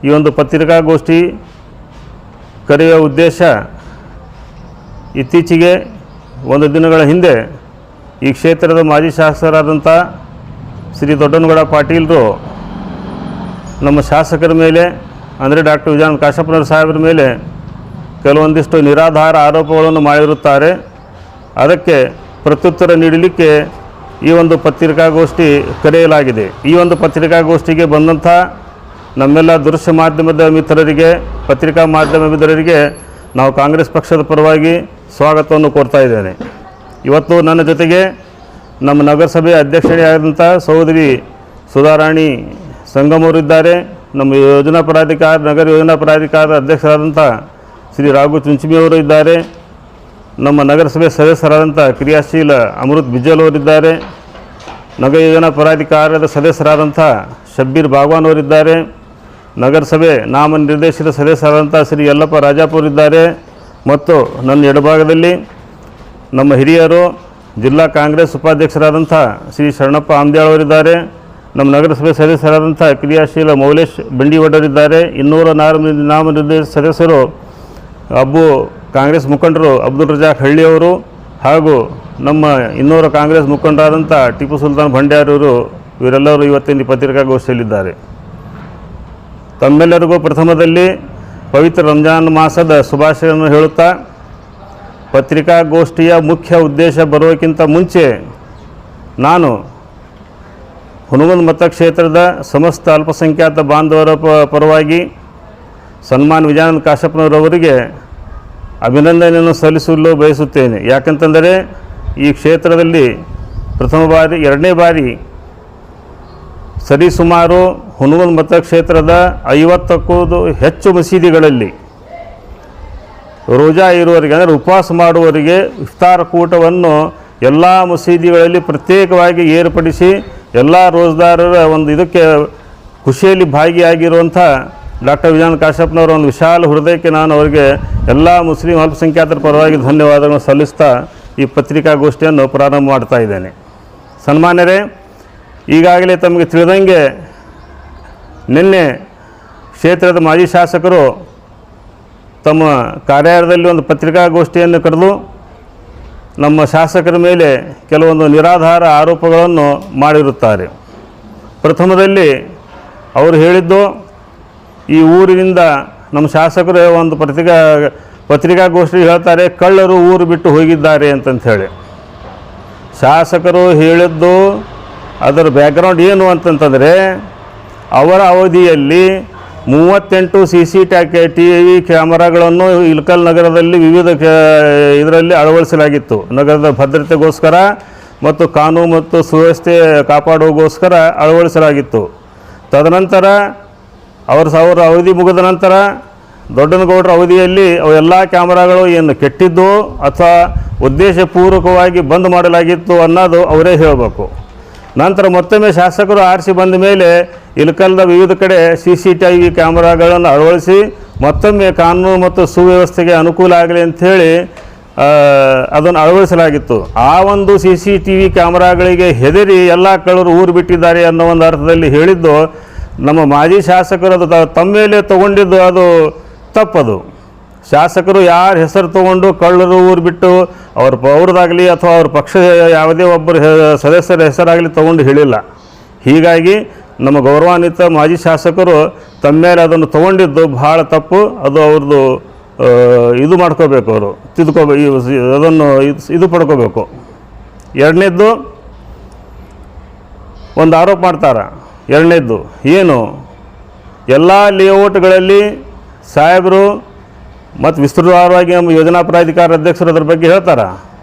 ಈ ಒಂದು ಪತ್ರಿಕಾಗೋಷ್ಠಿ ಕರೆಯುವ ಉದ್ದೇಶ, ಇತ್ತೀಚೆಗೆ ಒಂದು ದಿನಗಳ ಹಿಂದೆ ಈ ಕ್ಷೇತ್ರದ ಮಾಜಿ ಶಾಸಕರಾದಂಥ ಶ್ರೀ ದೊಡ್ಡನಗೌಡ ಪಾಟೀಲರು ನಮ್ಮ ಶಾಸಕರ ಮೇಲೆ, ಅಂದರೆ ಡಾಕ್ಟರ್ ವಿಜಯಾನಂದ ಕಾಶಪ್ಪನವರ ಸಾಹೇಬರ ಮೇಲೆ ಕೆಲವೊಂದಿಷ್ಟು ನಿರಾಧಾರ ಆರೋಪಗಳನ್ನು ಮಾಡಿರುತ್ತಾರೆ. ಅದಕ್ಕೆ ಪ್ರತ್ಯುತ್ತರ ನೀಡಲಿಕ್ಕೆ ಈ ಒಂದು ಪತ್ರಿಕಾಗೋಷ್ಠಿ ಕರೆಯಲಾಗಿದೆ. ಈ ಒಂದು ಪತ್ರಿಕಾಗೋಷ್ಠಿಗೆ ಬಂದಂಥ ನಮ್ಮೆಲ್ಲ ದೃಶ್ಯ ಮಾಧ್ಯಮದ ಮಿತ್ರರಿಗೆ, ಪತ್ರಿಕಾ ಮಾಧ್ಯಮ ಮಿತ್ರರಿಗೆ ನಾವು ಕಾಂಗ್ರೆಸ್ ಪಕ್ಷದ ಪರವಾಗಿ ಸ್ವಾಗತವನ್ನು ಕೋರ್ತಾ ಇದ್ದೇನೆ. ಇವತ್ತು ನನ್ನ ಜೊತೆಗೆ ನಮ್ಮ ನಗರಸಭೆ ಅಧ್ಯಕ್ಷರಾದಂಥ ಸಹೋದರಿ ಸುಧಾರಾಣಿ ಸಂಗಮವರಿದ್ದಾರೆ. ನಮ್ಮ ನಗರ ಯೋಜನಾ ಪ್ರಾಧಿಕಾರದ ಅಧ್ಯಕ್ಷರಾದಂಥ ಶ್ರೀ ರಾಘು ಚುಂಚಮಿಯವರು ಇದ್ದಾರೆ. ನಮ್ಮ ನಗರಸಭೆ ಸದಸ್ಯರಾದಂಥ ಕ್ರಿಯಾಶೀಲ ಅಮೃತ್ ಬಿಜ್ಜಲ್ ಅವರಿದ್ದಾರೆ. ನಗರ ಯೋಜನಾ ಪ್ರಾಧಿಕಾರದ ಸದಸ್ಯರಾದಂಥ ಶಬ್ಬೀರ್ ಬಾಗ್ವಾನ್ ಅವರಿದ್ದಾರೆ. ನಗರಸಭೆ ನಾಮನಿರ್ದೇಶಿತ ಸದಸ್ಯರಾದಂಥ ಶ್ರೀ ಯಲ್ಲಪ್ಪ ರಾಜಾಪುರಿದ್ದಾರೆ. ಮತ್ತು ನನ್ನ ಎಡಭಾಗದಲ್ಲಿ ನಮ್ಮ ಹಿರಿಯರು, ಜಿಲ್ಲಾ ಕಾಂಗ್ರೆಸ್ ಉಪಾಧ್ಯಕ್ಷರಾದಂಥ ಶ್ರೀ ಶರಣಪ್ಪ ಆಮ್ದ್ಯಾಳ್ ಅವರಿದ್ದಾರೆ. ನಮ್ಮ ನಗರಸಭೆ ಸದಸ್ಯರಾದಂಥ ಕ್ರಿಯಾಶೀಲ ಮೌಲೇಶ್ ಬಂಡಿವಡ್ಡರಿದ್ದಾರೆ. 204 ನಾಮನಿರ್ದೇಶಿತ ಸದಸ್ಯರು ಕಾಂಗ್ರೆಸ್ ಮುಖಂಡರು ಅಬ್ದುಲ್ ರಜಾಕ್ ಹಳ್ಳಿಯವರು, ಹಾಗೂ ನಮ್ಮ 200 ಕಾಂಗ್ರೆಸ್ ಮುಖಂಡರಾದಂಥ ಟಿಪ್ಪು ಸುಲ್ತಾನ್ ಭಂಡ್ಯಾರವರು, ಇವರೆಲ್ಲರೂ ಇವತ್ತಿನ ಪತ್ರಿಕಾಗೋಷ್ಠಿಯಲ್ಲಿದ್ದಾರೆ. ತಮ್ಮೆಲ್ಲರಿಗೂ ಪ್ರಥಮದಲ್ಲಿ ಪವಿತ್ರ ರಂಜಾನ್ ಮಾಸದ ಶುಭಾಶಯವನ್ನು ಹೇಳುತ್ತಾ, ಪತ್ರಿಕಾಗೋಷ್ಠಿಯ ಮುಖ್ಯ ಉದ್ದೇಶ ಬರೋಕ್ಕಿಂತ ಮುಂಚೆ ನಾನು ಹುನಗುಂದ ಮತಕ್ಷೇತ್ರದ ಸಮಸ್ತ ಅಲ್ಪಸಂಖ್ಯಾತ ಬಾಂಧವರ ಪರವಾಗಿ ಸನ್ಮಾನ್ ವಿಜಯಾನಂದ ಕಾಶಪ್ಪನವರವರಿಗೆ ಅಭಿನಂದನೆಯನ್ನು ಸಲ್ಲಿಸಲು ಬಯಸುತ್ತೇನೆ. ಯಾಕಂತಂದರೆ ಈ ಕ್ಷೇತ್ರದಲ್ಲಿ ಎರಡನೇ ಬಾರಿ ಸರಿಸುಮಾರು ಹುನಗುಂದ ಮತಕ್ಷೇತ್ರದ 50ಕ್ಕೂ ಹೆಚ್ಚು ಮಸೀದಿಗಳಲ್ಲಿ ರೋಜಾ ಇರುವವರಿಗೆ, ಅಂದರೆ ಉಪವಾಸ ಮಾಡುವವರಿಗೆ ಇಫ್ತಾರ್ ಕೂಟವನ್ನು ಎಲ್ಲ ಮಸೀದಿಗಳಲ್ಲಿ ಪ್ರತ್ಯೇಕವಾಗಿ ಏರ್ಪಡಿಸಿ ಎಲ್ಲ ರೋಜ್ದಾರರ ಒಂದು ಇದಕ್ಕೆ ಖುಷಿಯಲ್ಲಿ ಭಾಗಿಯಾಗಿರುವಂಥ ಡಾಕ್ಟರ್ ವಿಜಯಾನಂದ ಕಾಶಪ್ಪನವರ ಒಂದು ವಿಶಾಲ ಹೃದಯಕ್ಕೆ ನಾನು ಅವರಿಗೆ ಎಲ್ಲ ಮುಸ್ಲಿಂ ಅಲ್ಪಸಂಖ್ಯಾತರ ಪರವಾಗಿ ಧನ್ಯವಾದಗಳನ್ನು ಸಲ್ಲಿಸ್ತಾ ಈ ಪತ್ರಿಕಾಗೋಷ್ಠಿಯನ್ನು ಪ್ರಾರಂಭ ಮಾಡ್ತಾ ಇದ್ದೇನೆ. ಸನ್ಮಾನ್ಯರೇ, ಈಗಾಗಲೇ ತಮಗೆ ತಿಳಿದಂಗೆ ನಿನ್ನೆ ಕ್ಷೇತ್ರದ ಮಾಜಿ ಶಾಸಕರು ತಮ್ಮ ಕಾರ್ಯಾಲಯದಲ್ಲಿ ಒಂದು ಪತ್ರಿಕಾಗೋಷ್ಠಿಯನ್ನು ಕರೆದು ನಮ್ಮ ಶಾಸಕರ ಮೇಲೆ ಕೆಲವೊಂದು ನಿರಾಧಾರ ಆರೋಪಗಳನ್ನು ಮಾಡಿರುತ್ತಾರೆ. ಪ್ರಥಮದಲ್ಲಿ ಅವರು ಹೇಳಿದ್ದು, ಈ ಊರಿನಿಂದ ನಮ್ಮ ಶಾಸಕರು ಒಂದು ಪತ್ರಿಕಾಗೋಷ್ಠಿ ಹೇಳ್ತಾರೆ, ಕಳ್ಳರು ಊರು ಬಿಟ್ಟು ಹೋಗಿದ್ದಾರೆ ಅಂತಂಥೇಳಿ. ಶಾಸಕರು ಹೇಳಿದ್ದು ಅದರ ಬ್ಯಾಕ್ಗ್ರೌಂಡ್ ಏನು ಅಂತಂತಂದರೆ, ಅವರ ಅವಧಿಯಲ್ಲಿ 38 CCTV ಕ್ಯಾಮರಾಗಳನ್ನು ಇಳಕಲ್ ನಗರದಲ್ಲಿ ವಿವಿಧ ಇದರಲ್ಲಿ ಅಳವಡಿಸಲಾಗಿತ್ತು. ನಗರದ ಭದ್ರತೆಗೋಸ್ಕರ ಮತ್ತು ಕಾನೂನು ಮತ್ತು ಸುವ್ಯವಸ್ಥೆ ಕಾಪಾಡುವಗೋಸ್ಕರ ಅಳವಡಿಸಲಾಗಿತ್ತು. ತದನಂತರ ಅವರ ಅವಧಿ ಮುಗಿದ ನಂತರ ದೊಡ್ಡನಗೌಡರ ಅವಧಿಯಲ್ಲಿ ಅವೆಲ್ಲ ಕ್ಯಾಮರಾಗಳು ಏನು ಕೆಟ್ಟಿದ್ದು ಅಥವಾ ಉದ್ದೇಶಪೂರ್ವಕವಾಗಿ ಬಂದ್ ಮಾಡಲಾಗಿತ್ತು ಅನ್ನೋದು ಅವರೇ ಹೇಳಬೇಕು. ನಂತರ ಮತ್ತೊಮ್ಮೆ ಶಾಸಕರು ಆರಿಸಿ ಬಂದ ಮೇಲೆ ಇಳಕಲ್ದ ವಿವಿಧ ಕಡೆ CCTV ಕ್ಯಾಮರಾಗಳನ್ನು ಅಳವಡಿಸಿ ಮತ್ತೊಮ್ಮೆ ಕಾನೂನು ಮತ್ತು ಸುವ್ಯವಸ್ಥೆಗೆ ಅನುಕೂಲ ಆಗಲಿ ಅಂಥೇಳಿ ಅದನ್ನು ಅಳವಡಿಸಲಾಗಿತ್ತು. ಆ ಒಂದು CCTV ಕ್ಯಾಮರಾಗಳಿಗೆ ಹೆದರಿ ಎಲ್ಲ ಕಳ್ಳರು ಊರು ಬಿಟ್ಟಿದ್ದಾರೆ ಅನ್ನೋ ಒಂದು ಅರ್ಥದಲ್ಲಿ ಹೇಳಿದ್ದು ನಮ್ಮ ಮಾಜಿ ಶಾಸಕರು ಅದು ತಮ್ಮ ಮೇಲೆ ತೊಗೊಂಡಿದ್ದು ಅದು ತಪ್ಪದು. ಶಾಸಕರು ಯಾರ ಹೆಸರು ತೊಗೊಂಡು ಕಳ್ಳರು ಊರು ಬಿಟ್ಟು ಅವ್ರದ್ದಾಗಲಿ ಅಥವಾ ಅವ್ರ ಪಕ್ಷದ ಯಾವುದೇ ಒಬ್ಬರು ಸದಸ್ಯರ ಹೆಸರಾಗಲಿ ತೊಗೊಂಡು ಹೇಳಿಲ್ಲ. ಹೀಗಾಗಿ ನಮ್ಮ ಗೌರವಾನ್ವಿತ ಮಾಜಿ ಶಾಸಕರು ತಮ್ಮ ಮೇಲೆ ಅದನ್ನು ತೊಗೊಂಡಿದ್ದು ಭಾಳ ತಪ್ಪು. ಅದು ಅವ್ರದ್ದು ಇದು ಮಾಡ್ಕೋಬೇಕು, ಅವರು ಅದನ್ನು ಇದು ಪಡ್ಕೋಬೇಕು. ಎರಡನೇದ್ದು ಒಂದು ಆರೋಪ ಮಾಡ್ತಾರೆ. ಎರಡನೇದ್ದು ಏನು, ಎಲ್ಲ ಲೇಔಟ್ಗಳಲ್ಲಿ ಸಾಹೇಬರು ಮತ್ತು ವಿಸ್ತೃತವಾಗಿ ನಮ್ಮ ಯೋಜನಾ ಪ್ರಾಧಿಕಾರ ಅಧ್ಯಕ್ಷರು ಅದ್ರ ಬಗ್ಗೆ ಹೇಳ್ತಾರೆ.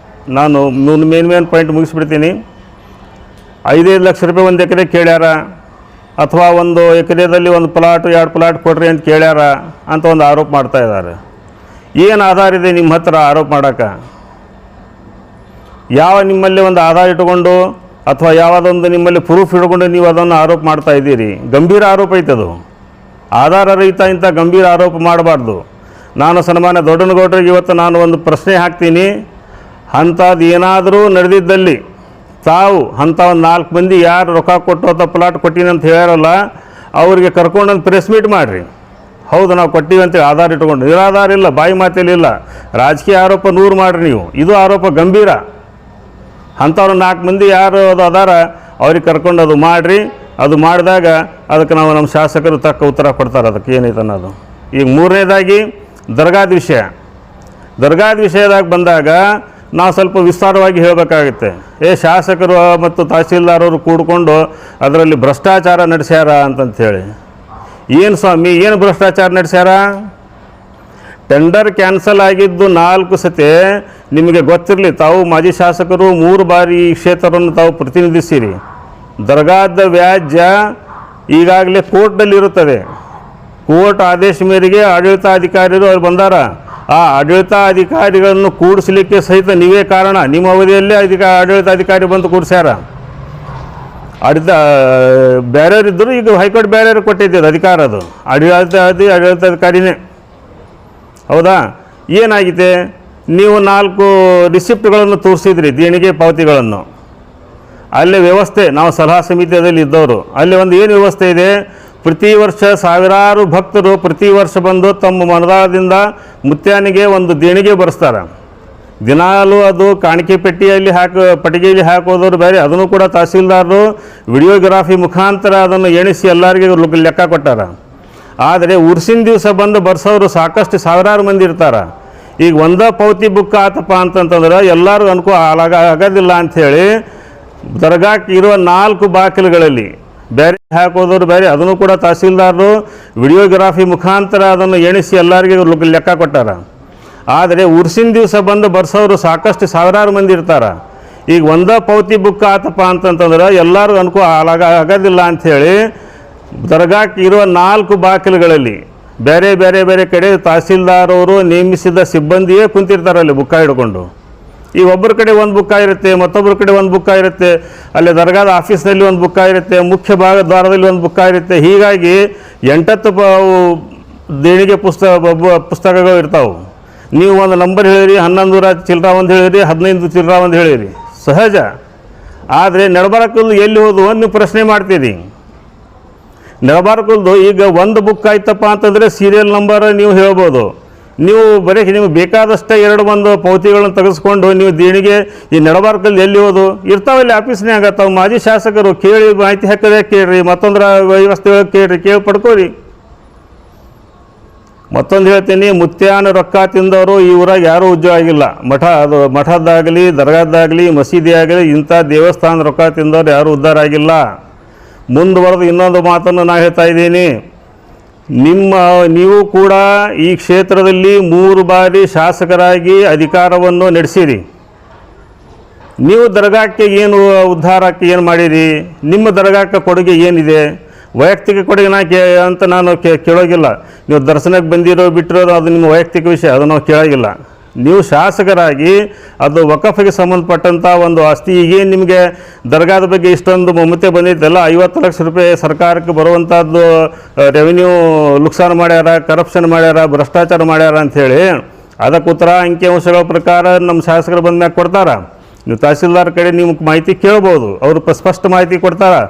ನಾನು ಮೇನ್ ಪಾಯಿಂಟ್ ಮುಗಿಸ್ಬಿಡ್ತೀನಿ. 5 ಲಕ್ಷ ರೂಪಾಯಿ ಒಂದು ಎಕರೆ ಕೇಳ್ಯಾರ, ಅಥವಾ ಒಂದು ಎಕರೆದಲ್ಲಿ ಒಂದು ಪ್ಲಾಟ್ 2 ಪ್ಲಾಟ್ ಕೊಡ್ರಿ ಅಂತ ಕೇಳ್ಯಾರ ಅಂತ ಒಂದು ಆರೋಪ ಮಾಡ್ತಾ ಇದ್ದಾರೆ. ಏನು ಆಧಾರ ಇದೆ ನಿಮ್ಮ ಹತ್ರ ಆರೋಪ ಮಾಡೋಕ್ಕೆ? ಯಾವ ನಿಮ್ಮಲ್ಲಿ ಒಂದು ಆಧಾರ ಇಟ್ಕೊಂಡು ಅಥವಾ ಯಾವುದೊಂದು ನಿಮ್ಮಲ್ಲಿ ಪ್ರೂಫ್ ಇಟ್ಕೊಂಡು ನೀವು ಅದನ್ನು ಆರೋಪ ಮಾಡ್ತಾ ಇದ್ದೀರಿ? ಗಂಭೀರ ಆರೋಪ ಐತದು. ಆಧಾರ ರಹಿತ ಇಂಥ ಗಂಭೀರ ಆರೋಪ ಮಾಡಬಾರ್ದು. ನಾನು ಸನ್ಮಾನ್ಯ ದೊಡ್ಡನಗೌಡರಿಗೆ ಇವತ್ತು ನಾನು ಒಂದು ಪ್ರಶ್ನೆ ಹಾಕ್ತೀನಿ. ಅಂಥದ್ದು ಏನಾದರೂ ನಡೆದಿದ್ದಲ್ಲಿ ತಾವು ಅಂಥ ಒಂದು 4 ಮಂದಿ ಯಾರು ರೊಕ್ಕ ಕೊಟ್ಟು ಅಥವಾ ಪ್ಲಾಟ್ ಕೊಟ್ಟಿನಿ ಅಂತ ಹೇಳ್ಯಾರಲ್ಲ, ಅವರಿಗೆ ಕರ್ಕೊಂಡೊಂದು ಪ್ರೆಸ್ ಮೀಟ್ ಮಾಡಿರಿ. ಹೌದು ನಾವು ಕೊಟ್ಟಿವಿ ಅಂತೇಳಿ ಆಧಾರ ಇಟ್ಕೊಂಡು, ನಿರಾಧಾರ ಇಲ್ಲ, ಬಾಯಿ ಮಾತೇಲಿ ಇಲ್ಲ. ರಾಜಕೀಯ ಆರೋಪ 100 ಮಾಡಿರಿ ನೀವು, ಇದು ಆರೋಪ ಗಂಭೀರ. ಅಂಥವ್ರು 4 ಮಂದಿ ಯಾರು ಅದು ಅದಾರ ಅವ್ರಿಗೆ ಕರ್ಕೊಂಡು ಅದು ಮಾಡಿರಿ. ಅದು ಮಾಡಿದಾಗ ಅದಕ್ಕೆ ನಾವು ನಮ್ಮ ಶಾಸಕರು ತಕ್ಕ ಉತ್ತರ ಕೊಡ್ತಾರೆ ಅದಕ್ಕೆ ಏನೈತೆ ಅನ್ನೋದು. ಈಗ 3ನೇದಾಗಿ ದರ್ಗಾದ ವಿಷಯ. ದರ್ಗಾದ ವಿಷಯದಾಗ ಬಂದಾಗ ನಾವು ಸ್ವಲ್ಪ ವಿಸ್ತಾರವಾಗಿ ಹೇಳಬೇಕಾಗುತ್ತೆ. ಶಾಸಕರು ಮತ್ತು ತಹಸೀಲ್ದಾರರು ಕೂಡಿಕೊಂಡು ಅದರಲ್ಲಿ ಭ್ರಷ್ಟಾಚಾರ ನಡೆಸ್ಯಾರ ಅಂತಂಥೇಳಿ. ಏನು ಸ್ವಾಮಿ, ಏನು ಭ್ರಷ್ಟಾಚಾರ ನಡೆಸ್ಯಾರ? ಟೆಂಡರ್ ಕ್ಯಾನ್ಸಲ್ ಆಗಿದ್ದು 4 ಸತಿ ನಿಮಗೆ ಗೊತ್ತಿರಲಿ. ತಾವು ಮಾಜಿ ಶಾಸಕರು 3 ಬಾರಿ ಈ ಕ್ಷೇತ್ರವನ್ನು ತಾವು ಪ್ರತಿನಿಧಿಸಿರಿ. ದರ್ಗಾದ ವ್ಯಾಜ್ಯ ಈಗಾಗಲೇ ಕೋರ್ಟ್ನಲ್ಲಿರುತ್ತದೆ. ಕೋರ್ಟ್ ಆದೇಶ ಮೇರೆಗೆ ಆಡಳಿತಾಧಿಕಾರಿಗಳು ಅವ್ರು ಬಂದಾರ. ಆ ಆಡಳಿತಾಧಿಕಾರಿಗಳನ್ನು ಕೂಡಿಸಲಿಕ್ಕೆ ಸಹಿತ ನೀವೇ ಕಾರಣ. ನಿಮ್ಮ ಅವಧಿಯಲ್ಲೇ ಆಡಳಿತಾಧಿಕಾರಿ ಬಂದು ಕೂಡಿಸ್ಯಾರ. ಬೇರೆಯವರಿದ್ದರು, ಈಗ ಹೈಕೋರ್ಟ್ ಬೇರೆಯವ್ರಿಗೆ ಕೊಟ್ಟಿದ್ದೀರಿ ಅಧಿಕಾರ. ಅದು ಆಡಳಿತಾಧಿಕಾರಿನೇ ಹೌದಾ? ಏನಾಗಿದೆ? ನೀವು 4 ರಿಸಿಪ್ಟ್ಗಳನ್ನು ತೋರಿಸಿದ್ರಿ, ದೇಣಿಗೆ ಪಾವತಿಗಳನ್ನು. ಅಲ್ಲಿ ವ್ಯವಸ್ಥೆ, ನಾವು ಸಲಹಾ ಸಮಿತಿಯಲ್ಲಿ ಇದ್ದವರು, ಅಲ್ಲಿ ಒಂದು ಏನು ವ್ಯವಸ್ಥೆ ಇದೆ, ಪ್ರತಿ ವರ್ಷ ಸಾವಿರಾರು ಭಕ್ತರು ಪ್ರತಿ ವರ್ಷ ಬಂದು ತಮ್ಮ ಮನದಾಳದಿಂದ ಮುತ್ಯಾನಿಗೆ ಒಂದು ದೇಣಿಗೆ ಬರೆಸ್ತಾರೆ. ದಿನಾಲೂ ಅದು ಕಾಣಿಕೆ ಪೆಟ್ಟಿಯಲ್ಲಿ ಪಟ್ಟಿಗೆಯಲ್ಲಿ ಹಾಕೋದವ್ರು ಬೇರೆ, ಅದನ್ನು ಕೂಡ ತಹಸೀಲ್ದಾರರು ವಿಡಿಯೋಗ್ರಾಫಿ ಮುಖಾಂತರ ಅದನ್ನು ಎಣಿಸಿ ಎಲ್ಲರಿಗೂ ಲೆಕ್ಕ ಕೊಟ್ಟಾರ. ಆದರೆ ಉರ್ಸಿನ ದಿವಸ ಬಂದು ಬರ್ಸೋರು ಸಾಕಷ್ಟು ಸಾವಿರಾರು ಮಂದಿ ಇರ್ತಾರೆ. ಈಗ ಒಂದೇ ಪೌತಿ ಬುಕ್ ಆತಪ್ಪ ಅಂತಂತಂದ್ರೆ ಎಲ್ಲರಿಗೂ ಅನುಕೂಲ ಆಗೋದಿಲ್ಲ ಅಂಥೇಳಿ ದರ್ಗಾಕ್ಕೆ ಇರುವ 4 ಬಾಗಿಲುಗಳಲ್ಲಿ ಬೇರೆ ಹಾಕೋದವ್ರು ಬೇರೆ, ಅದನ್ನು ಕೂಡ ತಹಸೀಲ್ದಾರರು ವಿಡಿಯೋಗ್ರಾಫಿ ಮುಖಾಂತರ ಅದನ್ನು ಎಣಿಸಿ ಎಲ್ಲರಿಗೂ ಲೆಕ್ಕ ಕೊಟ್ಟಾರ. ಆದರೆ ಉರ್ಸಿನ ದಿವಸ ಬಂದು ಬರ್ಸೋರು ಸಾಕಷ್ಟು ಸಾವಿರಾರು ಮಂದಿ ಇರ್ತಾರೆ. ಈಗ ಒಂದೇ ಪೌತಿ ಬುಕ್ ಆತಪ್ಪ ಅಂತಂತಂದ್ರೆ ಎಲ್ಲರಿಗೂ ಅನುಕೂಲ ಆಗೋದಿಲ್ಲ ಅಂಥೇಳಿ ದರ್ಗಾಕ್ಕೆ ಇರುವ 4 ಬಾಗಿಲುಗಳಲ್ಲಿ ಬೇರೆ ಬೇರೆ ಬೇರೆ ಕಡೆ ತಹಸೀಲ್ದಾರವರು ನೇಮಿಸಿದ ಸಿಬ್ಬಂದಿಯೇ ಕುಂತಿರ್ತಾರೆ ಅಲ್ಲಿ ಬುಕ್ಕ ಹಿಡ್ಕೊಂಡು. ಈ ಒಬ್ಬರ ಕಡೆ ಒಂದು ಬುಕ್ಕ ಇರುತ್ತೆ, ಮತ್ತೊಬ್ಬರ ಕಡೆ ಒಂದು ಬುಕ್ಕ ಇರುತ್ತೆ, ಅಲ್ಲಿ ದರ್ಗಾದ ಆಫೀಸ್ನಲ್ಲಿ ಒಂದು ಬುಕ್ಕ ಇರುತ್ತೆ, ಮುಖ್ಯ ಭಾಗ ದ್ವಾರದಲ್ಲಿ ಒಂದು ಬುಕ್ಕ ಇರುತ್ತೆ. ಹೀಗಾಗಿ 8 ದೇಣಿಗೆ ಪುಸ್ತಕಗಳು ಇರ್ತಾವೆ. ನೀವು ಒಂದು ನಂಬರ್ ಹೇಳಿರಿ, 1100 ಚಿಲ್ಲರ ಒಂದು ಹೇಳಿರಿ, 15 ಚಿಲ್ಲರ ಒಂದು ಹೇಳಿರಿ, ಸಹಜ. ಆದರೆ ನಡಬಾರಕಲ್ಲು ಎಲ್ಲಿ ಹೋದವು ನೀವು ಪ್ರಶ್ನೆ ಮಾಡ್ತೀರಿ. ನಡಬಾರಕಲ್ದು ಈಗ ಒಂದು ಬುಕ್ ಆಯ್ತಪ್ಪ ಅಂತಂದರೆ ಸೀರಿಯಲ್ ನಂಬರ್ ನೀವು ಹೇಳ್ಬೋದು. ನೀವು ಬರೀ ನಿಮಗೆ ಬೇಕಾದಷ್ಟೇ 2 ಪೌತಿಗಳನ್ನು ತೆಗೆಸ್ಕೊಂಡು ನೀವು ದೇಣಿಗೆ ಈ ನಡಬಾರಕಲ್ಲಿ ಎಲ್ಲಿ ಹೋದು ಇರ್ತಾವಲ್ಲಿ ಆಫೀಸ್ನಾಗ. ತಾವು ಮಾಜಿ ಶಾಸಕರು ಕೇಳಿ ಮಾಹಿತಿ ಹಾಕೋದೇ ಕೇಳ್ರಿ, ಮತ್ತೊಂದರ ವ್ಯವಸ್ಥೆ ಕೇಳ್ರಿ, ಕೇಳಿ ಪಡ್ಕೋರಿ. ಮತ್ತೊಂದು ಹೇಳ್ತೀನಿ, ಮುತ್ಯಾನ ರೊಕ್ಕ ತಿಂದವರು ಈ ಊರಾಗ ಯಾರೂ ಉದ್ಯೋಗ ಆಗಿಲ್ಲ. ಮಠದ್ದಾಗಲಿ ದರ್ಗಾದ್ದಾಗಲಿ ಮಸೀದಿ ಆಗಲಿ ಇಂಥ ದೇವಸ್ಥಾನ ರೊಕ್ಕ ತಿಂದವ್ರು ಯಾರೂ ಉದ್ಧಾರ ಆಗಿಲ್ಲ. ಮುಂದುವರೆದು ಇನ್ನೊಂದು ಮಾತನ್ನು ನಾನು ಹೇಳ್ತಾ ಇದ್ದೀನಿ. ನೀವು ಕೂಡ ಈ ಕ್ಷೇತ್ರದಲ್ಲಿ 3 ಬಾರಿ ಶಾಸಕರಾಗಿ ಅಧಿಕಾರವನ್ನು ನಡೆಸಿರಿ. ನೀವು ದರ್ಗಾಕ್ಕೆ ಏನು ಉದ್ಧಾರಕ್ಕೆ ಏನು ಮಾಡಿರಿ? ನಿಮ್ಮ ದರ್ಗಾಕ್ಕೆ ಕೊಡುಗೆ ಏನಿದೆ? ವೈಯಕ್ತಿಕ ಕೊಡುಗೆ ಅಂತ ನಾನು ಕೇಳೋಗಿಲ್ಲ. ನೀವು ದರ್ಶನಕ್ಕೆ ಬಂದಿರೋ ಬಿಟ್ಟಿರೋದು ಅದು ನಿಮ್ಮ ವೈಯಕ್ತಿಕ ವಿಷಯ, ಅದು ನಾವು ಕೇಳೋಗಿಲ್ಲ. ನೀವು ಶಾಸಕರಾಗಿ ಅದು ವಕಫಿಗೆ ಸಂಬಂಧಪಟ್ಟಂಥ ಒಂದು ಆಸ್ತಿ, ಈಗೇನು ನಿಮಗೆ ದರ್ಗಾದ ಬಗ್ಗೆ ಇಷ್ಟೊಂದು ಮಮತೆ ಬಂದಿದ್ದೆಲ್ಲ 50 ಲಕ್ಷ ರೂಪಾಯಿ ಸರ್ಕಾರಕ್ಕೆ ಬರುವಂಥದ್ದು ರೆವಿನ್ಯೂ ನುಕ್ಸಾನು ಮಾಡ್ಯಾರ, ಕರಪ್ಷನ್ ಮಾಡ್ಯಾರ, ಭ್ರಷ್ಟಾಚಾರ ಮಾಡ್ಯಾರ ಅಂಥೇಳಿ ಅದಕ್ಕೆ ಉತ್ತರ ಅಂಕಿಅಂಶಗಳ ಪ್ರಕಾರ ನಮ್ಮ ಶಾಸಕರು ಬಂದ ಮ್ಯಾಗ ಕೊಡ್ತಾರ. ನೀವು ತಹಸೀಲ್ದಾರ್ ಕಡೆ ನೀವು ಮಾಹಿತಿ ಕೇಳ್ಬೋದು, ಅವರು ಸ್ಪಷ್ಟ ಮಾಹಿತಿ ಕೊಡ್ತಾರೆ.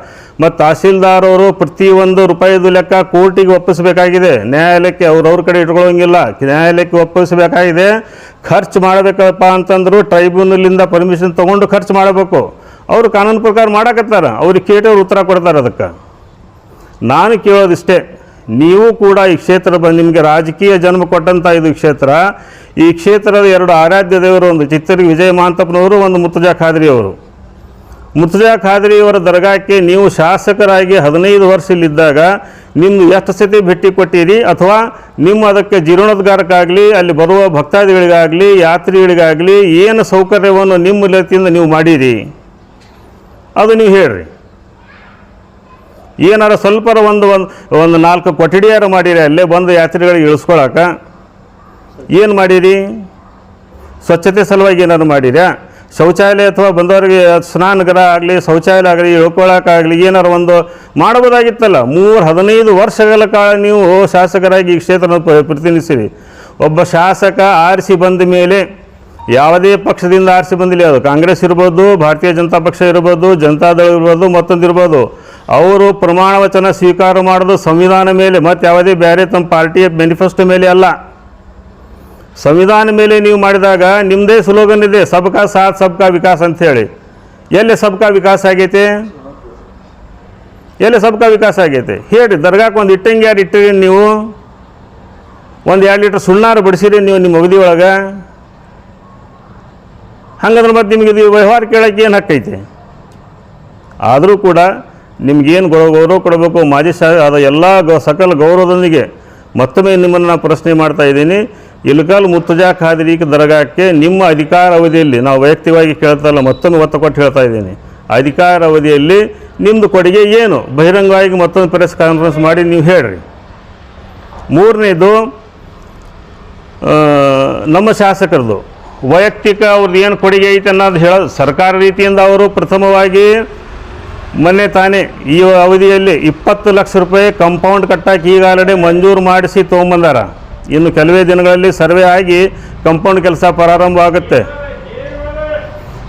ಮತ್ತು ತಹಸೀಲ್ದಾರವರು ಪ್ರತಿಯೊಂದು ರೂಪಾಯಿದು ಲೆಕ್ಕ ಕೋರ್ಟಿಗೆ ಒಪ್ಪಿಸಬೇಕಾಗಿದೆ. ನ್ಯಾಯಾಲಯಕ್ಕೆ ಅವ್ರ ಕಡೆ ಇಟ್ಕೊಳ್ಳೋಂಗಿಲ್ಲ, ನ್ಯಾಯಾಲಯಕ್ಕೆ ಒಪ್ಪಿಸಬೇಕಾಗಿದೆ. ಖರ್ಚು ಮಾಡಬೇಕಪ್ಪ ಅಂತಂದ್ರು ಟ್ರೈಬ್ಯುನಲಿಂದ ಪರ್ಮಿಷನ್ ತೊಗೊಂಡು ಖರ್ಚು ಮಾಡಬೇಕು. ಅವರು ಕಾನೂನು ಪ್ರಕಾರ ಮಾಡಕತ್ತಾರ, ಅವ್ರಿಗೆ ಕೇಟವ್ರು ಉತ್ತರ ಕೊಡ್ತಾರೆ. ಅದಕ್ಕೆ ನಾನು ಕೇಳೋದಿಷ್ಟೇ, ನೀವು ಕೂಡ ಈ ಕ್ಷೇತ್ರ ನಿಮಗೆ ರಾಜಕೀಯ ಜನ್ಮ ಕೊಟ್ಟಂಥ ಇದು ಕ್ಷೇತ್ರ. ಈ ಕ್ಷೇತ್ರದ 2 ಆರಾಧ್ಯ ದೇವರು, ಒಂದು ಚಿತ್ತೂರಿಗೆ ವಿಜಯ ಮಹಾಂತಪ್ಪನವರು, ಒಂದು ಮುರ್ತುಜಾ ಖಾದ್ರಿಯವರು. ಮುರ್ತುಜಾ ಖಾದ್ರಿಯವರ ದರ್ಗಾಕ್ಕೆ ನೀವು ಶಾಸಕರಾಗಿ 15 ವರ್ಷ ಇಲ್ಲಿದ್ದಾಗ ನಿಮ್ಮದು ಎಷ್ಟು ಸತಿ ಭೇಟಿ ಕೊಟ್ಟಿರಿ, ಅಥವಾ ನಿಮ್ಮ ಅದಕ್ಕೆ ಜೀರ್ಣೋದ್ಧಾರಕ್ಕಾಗಲಿ ಅಲ್ಲಿ ಬರುವ ಭಕ್ತಾದಿಗಳಿಗಾಗಲಿ ಯಾತ್ರಿಗಳಿಗಾಗಲಿ ಏನು ಸೌಕರ್ಯವನ್ನು ನಿಮ್ಮ ರೀತಿಯಿಂದ ನೀವು ಮಾಡಿರಿ ಅದು ನೀವು ಹೇಳ್ರಿ. ಏನಾರ ಸ್ವಲ್ಪರ ಒಂದು 4 ಕೊಠಡಿಯಾರ ಮಾಡಿರಿ ಅಲ್ಲೇ ಬಂದು ಯಾತ್ರಿಗಳಿಗೆ ಇಳಿಸ್ಕೊಳಕ? ಏನು ಮಾಡಿರಿ? ಸ್ವಚ್ಛತೆ ಸಲುವಾಗಿ ಏನಾರು ಮಾಡಿರ್ಯಾ? ಶೌಚಾಲಯ ಅಥವಾ ಬಂದವರಿಗೆ ಸ್ನಾನಗೃಹ ಆಗಲಿ ಶೌಚಾಲಯ ಆಗಲಿ ಇಳ್ಕೊಳ್ಳೋಕ್ಕಾಗಲಿ ಏನಾರು ಒಂದು ಮಾಡಬಹುದಾಗಿತ್ತಲ್ಲ. 15 ವರ್ಷಗಳ ಕಾಲ ನೀವು ಶಾಸಕರಾಗಿ ಈ ಕ್ಷೇತ್ರವನ್ನು ಪ್ರತಿನಿಧಿಸಿರಿ. ಒಬ್ಬ ಶಾಸಕ ಆರಿಸಿ ಬಂದ ಮೇಲೆ ಯಾವುದೇ ಪಕ್ಷದಿಂದ ಆರಿಸಿ ಬಂದಿಲ್ಲ. ಅದು ಕಾಂಗ್ರೆಸ್ ಇರ್ಬೋದು, ಭಾರತೀಯ ಜನತಾ ಪಕ್ಷ ಇರ್ಬೋದು, ಜನತಾದಳ ಇರ್ಬೋದು, ಮತ್ತೊಂದು ಇರ್ಬೋದು. ಅವರು ಪ್ರಮಾಣ ವಚನ ಸ್ವೀಕಾರ ಮಾಡೋದು ಸಂವಿಧಾನ ಮೇಲೆ, ಮತ್ತು ಯಾವುದೇ ಬೇರೆ ತಮ್ಮ ಪಾರ್ಟಿಯ ಮ್ಯಾನಿಫೆಸ್ಟೋ ಮೇಲೆ ಅಲ್ಲ, ಸಂವಿಧಾನ ಮೇಲೆ ನೀವು ಮಾಡಿದಾಗ ನಿಮ್ಮದೇ ಸ್ಲೋಗನ್ ಇದೆ, ಸಬ್ಕಾ ಸಾಥ್ ಸಬ್ಕಾ ವಿಕಾಸ್ ಅಂಥೇಳಿ. ಎಲ್ಲಿ ಸಬ್ಕಾ ವಿಕಾಸ ಆಗೈತೆ? ಎಲ್ಲಿ ಸಬ್ಕಾ ವಿಕಾಸ ಆಗೈತೆ ಹೇಳಿ? ದರ್ಗಾಕ್ಕೆ ಒಂದು ಇಟ್ಟಂಗೆ ಯಾರು ಇಟ್ಟಿರಿ ನೀವು? ಒಂದು 2 ಲೀಟ್ರ್ ಸುಣ್ಣಾರು ಬಡಿಸಿರಿ ನೀವು ನಿಮ್ಮ ಅವಧಿ ಒಳಗೆ? ಹಂಗಂದ್ರೆ ಮತ್ತು ನಿಮಗೆ ಇದು ವ್ಯವಹಾರ ಕೇಳೋಕ್ಕೆ ಏನು ಹಕ್ಕೈತೆ? ಆದರೂ ಕೂಡ ನಿಮಗೇನು ಗೌರವ ಕೊಡಬೇಕು ಮಾಜಿ ಅದ ಎಲ್ಲ ಸಕಲ ಗೌರವದೊಂದಿಗೆ ಮತ್ತೊಮ್ಮೆ ನಿಮ್ಮನ್ನು ನಾನು ಪ್ರಶ್ನೆ ಮಾಡ್ತಾ ಇದ್ದೀನಿ. ಇಲ್ಕಲ್ ಮುರ್ತಜಾ ಖಾದ್ರಿ ದರ್ಗಾಕ್ಕೆ ನಿಮ್ಮ ಅಧಿಕಾರ ಅವಧಿಯಲ್ಲಿ, ನಾವು ವೈಯಕ್ತಿಕವಾಗಿ ಕೇಳ್ತಾರಲ್ಲ, ಮತ್ತೊಮ್ಮೆ ಒತ್ತು ಕೊಟ್ಟು ಹೇಳ್ತಾ ಇದ್ದೀನಿ, ಅಧಿಕಾರ ಅವಧಿಯಲ್ಲಿ ನಿಮ್ಮದು ಕೊಡುಗೆ ಏನು? ಬಹಿರಂಗವಾಗಿ ಮತ್ತೊಂದು ಪ್ರೆಸ್ ಕಾನ್ಫರೆನ್ಸ್ ಮಾಡಿ ನೀವು ಹೇಳ್ರಿ. ಮೂರನೇದು, ನಮ್ಮ ಶಾಸಕರದು ವೈಯಕ್ತಿಕ ಅವ್ರದ್ದು ಏನು ಕೊಡುಗೆ ಐತೆ ಅನ್ನೋದು ಹೇಳೋದು ಸರ್ಕಾರ ರೀತಿಯಿಂದ ಅವರು ಪ್ರಥಮವಾಗಿ ಮೊನ್ನೆ ತಾನೇ ಈ ಅವಧಿಯಲ್ಲಿ 20 ಲಕ್ಷ ರೂಪಾಯಿ ಕಂಪೌಂಡ್ ಕಟ್ಟಕ್ಕೆ ಈಗಾಗಲೇ ಮಂಜೂರು ಮಾಡಿಸಿ ತೊಗೊಂಬಂದಾರ. ಇನ್ನು ಕೆಲವೇ ದಿನಗಳಲ್ಲಿ ಸರ್ವೆ ಆಗಿ ಕಂಪೌಂಡ್ ಕೆಲಸ ಪ್ರಾರಂಭ ಆಗುತ್ತೆ.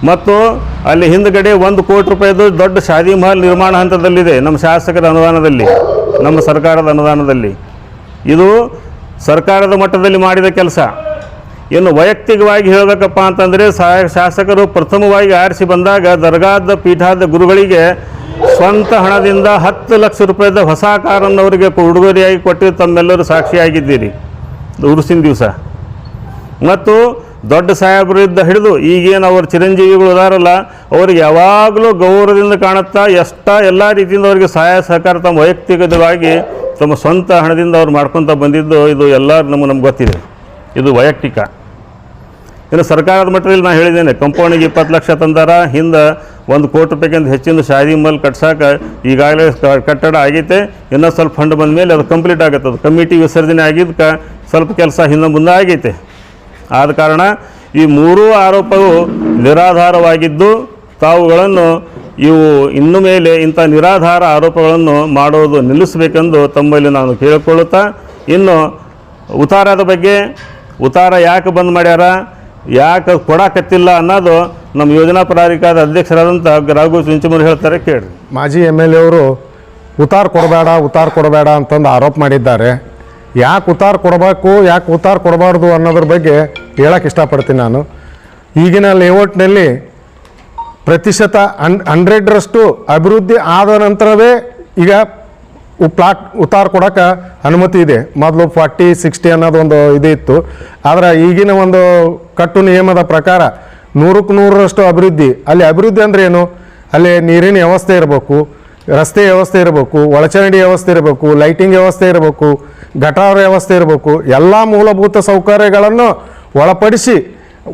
ಮತ್ತು ಅಲ್ಲಿ ಹಿಂದುಗಡೆ 1 ಕೋಟಿ ರೂಪಾಯಿದು ದೊಡ್ಡ ಶಾದಿ ಮಹಲ್ ನಿರ್ಮಾಣ ಹಂತದಲ್ಲಿದೆ, ನಮ್ಮ ಶಾಸಕರ ಅನುದಾನದಲ್ಲಿ, ನಮ್ಮ ಸರ್ಕಾರದ ಅನುದಾನದಲ್ಲಿ. ಇದು ಸರ್ಕಾರದ ಮಟ್ಟದಲ್ಲಿ ಮಾಡಿದ ಕೆಲಸ. ಇನ್ನು ವೈಯಕ್ತಿಕವಾಗಿ ಹೇಳಬೇಕಪ್ಪ ಅಂತಂದರೆ, ಶಾಸಕರು ಪ್ರಥಮವಾಗಿ ಆರಿಸಿ ಬಂದಾಗ ದರ್ಗಾದ ಪೀಠಾದ ಗುರುಗಳಿಗೆ ಸ್ವಂತ ಹಣದಿಂದ 10 ಲಕ್ಷ ರೂಪಾಯಿದ ಹೊಸ ಕಾರನ್ನು ಅವರಿಗೆ ಉಡುಗೊರೆಯಾಗಿ ಕೊಟ್ಟು ತಮ್ಮೆಲ್ಲರೂ ಸಾಕ್ಷಿಯಾಗಿದ್ದೀರಿ ಉರುಸಿನ ದಿವಸ. ಮತ್ತು ದೊಡ್ಡ ಸಾಹೇಬರಿಂದ ಹಿಡಿದು ಈಗೇನು ಅವ್ರ ಚಿರಂಜೀವಿಗಳು ಅದಾರಲ್ಲ, ಅವ್ರಿಗೆ ಯಾವಾಗಲೂ ಗೌರವದಿಂದ ಕಾಣುತ್ತಾ ಎಲ್ಲ ರೀತಿಯಿಂದ ಅವರಿಗೆ ಸಹಾಯ ಸಹಕಾರ ತಮ್ಮ ವೈಯಕ್ತಿಕವಾಗಿ ತಮ್ಮ ಸ್ವಂತ ಹಣದಿಂದ ಅವ್ರು ಮಾಡ್ಕೊತ ಬಂದಿದ್ದು ಇದು ಎಲ್ಲ ನಮ್ಗೆ ಗೊತ್ತಿದೆ. ಇದು ವೈಯಕ್ತಿಕ. ಇನ್ನು ಸರ್ಕಾರದ ಮಟ್ಟದಲ್ಲಿ ನಾನು ಹೇಳಿದ್ದೇನೆ, ಕಂಪೌಂಡಿಗೆ 20 ಲಕ್ಷ ತಂದಾರ, ಹಿಂದೆ 1 ಕೋಟಿ ರೂಪಾಯಿಗಿಂತ ಹೆಚ್ಚಿನ ಶಾದಿ ಮಹಲ್ ಕಟ್ಸೋಕೆ ಈಗಾಗಲೇ ಕಟ್ಟಡ ಆಗೈತೆ. ಇನ್ನೂ ಸ್ವಲ್ಪ ಫಂಡ್ ಬಂದ ಮೇಲೆ ಅದು ಕಂಪ್ಲೀಟ್ ಆಗುತ್ತೆ. ಅದು ಕಮಿಟಿ ವಿಸರ್ಜನೆ ಆಗಿದ್ದಕ್ಕೆ ಸ್ವಲ್ಪ ಕೆಲಸ ಹಿಂದೆ ಮುಂದೆ ಆಗೈತೆ. ಆದ ಕಾರಣ ಈ 3 ಆರೋಪವು ನಿರಾಧಾರವಾಗಿದ್ದು, ತಾವುಗಳನ್ನು ಇವು ಇನ್ನು ಮೇಲೆ ಇಂಥ ನಿರಾಧಾರ ಆರೋಪಗಳನ್ನು ಮಾಡೋದು ನಿಲ್ಲಿಸಬೇಕೆಂದು ತಮ್ಮಲ್ಲಿ ನಾನು ಕೇಳಿಕೊಳ್ಳುತ್ತಾ, ಇನ್ನು ಉತ್ತಾರದ ಬಗ್ಗೆ, ಉತ್ತಾರ ಯಾಕೆ ಬಂದ್ ಮಾಡ್ಯಾರ, ಯಾಕೆ ಕೊಡಕತ್ತಿಲ್ಲ ಅನ್ನೋದು ನಮ್ಮ ಯೋಜನಾ ಪ್ರಾಧಿಕಾರದ ಅಧ್ಯಕ್ಷರಾದಂಥ ರಾಘು ಚುಂಚಮೂರು ಹೇಳ್ತಾರೆ, ಕೇಳ್ರಿ. ಮಾಜಿ MLA ಅವರು ಉತ್ತಾರ ಕೊಡಬೇಡ ಅಂತಂದು ಆರೋಪ ಮಾಡಿದ್ದಾರೆ. ಯಾಕೆ ಉತ್ತಾರ ಕೊಡಬೇಕು, ಯಾಕೆ ಉತ್ತಾರ ಕೊಡಬಾರ್ದು ಅನ್ನೋದ್ರ ಬಗ್ಗೆ ಹೇಳಕ್ಕೆ ಇಷ್ಟಪಡ್ತೀನಿ ನಾನು. ಈಗಿನ ಲೇಔಟ್ನಲ್ಲಿ ಪ್ರತಿಶತ 100ರಷ್ಟು ಅಭಿವೃದ್ಧಿ ಆದ ನಂತರವೇ ಈಗ ಪ್ಲಾಟ್ ಉತ್ತಾರ ಕೊಡೋಕೆ ಅನುಮತಿ ಇದೆ. ಮೊದಲು 40-60 ಅನ್ನೋದೊಂದು ಇದು ಇತ್ತು. ಆದರೆ ಈಗಿನ ಒಂದು ಕಟ್ಟು ನಿಯಮದ ಪ್ರಕಾರ 100ಕ್ಕೆ 100ರಷ್ಟು ಅಭಿವೃದ್ಧಿ. ಅಲ್ಲಿ ಅಭಿವೃದ್ಧಿ ಅಂದರೆ ಏನು? ಅಲ್ಲಿ ನೀರಿನ ವ್ಯವಸ್ಥೆ ಇರಬೇಕು, ರಸ್ತೆ ವ್ಯವಸ್ಥೆ ಇರಬೇಕು, ಒಳಚರಂಡಿ ವ್ಯವಸ್ಥೆ ಇರಬೇಕು, ಲೈಟಿಂಗ್ ವ್ಯವಸ್ಥೆ ಇರಬೇಕು, ಗಟಾರ ವ್ಯವಸ್ಥೆ ಇರಬೇಕು. ಎಲ್ಲ ಮೂಲಭೂತ ಸೌಕರ್ಯಗಳನ್ನು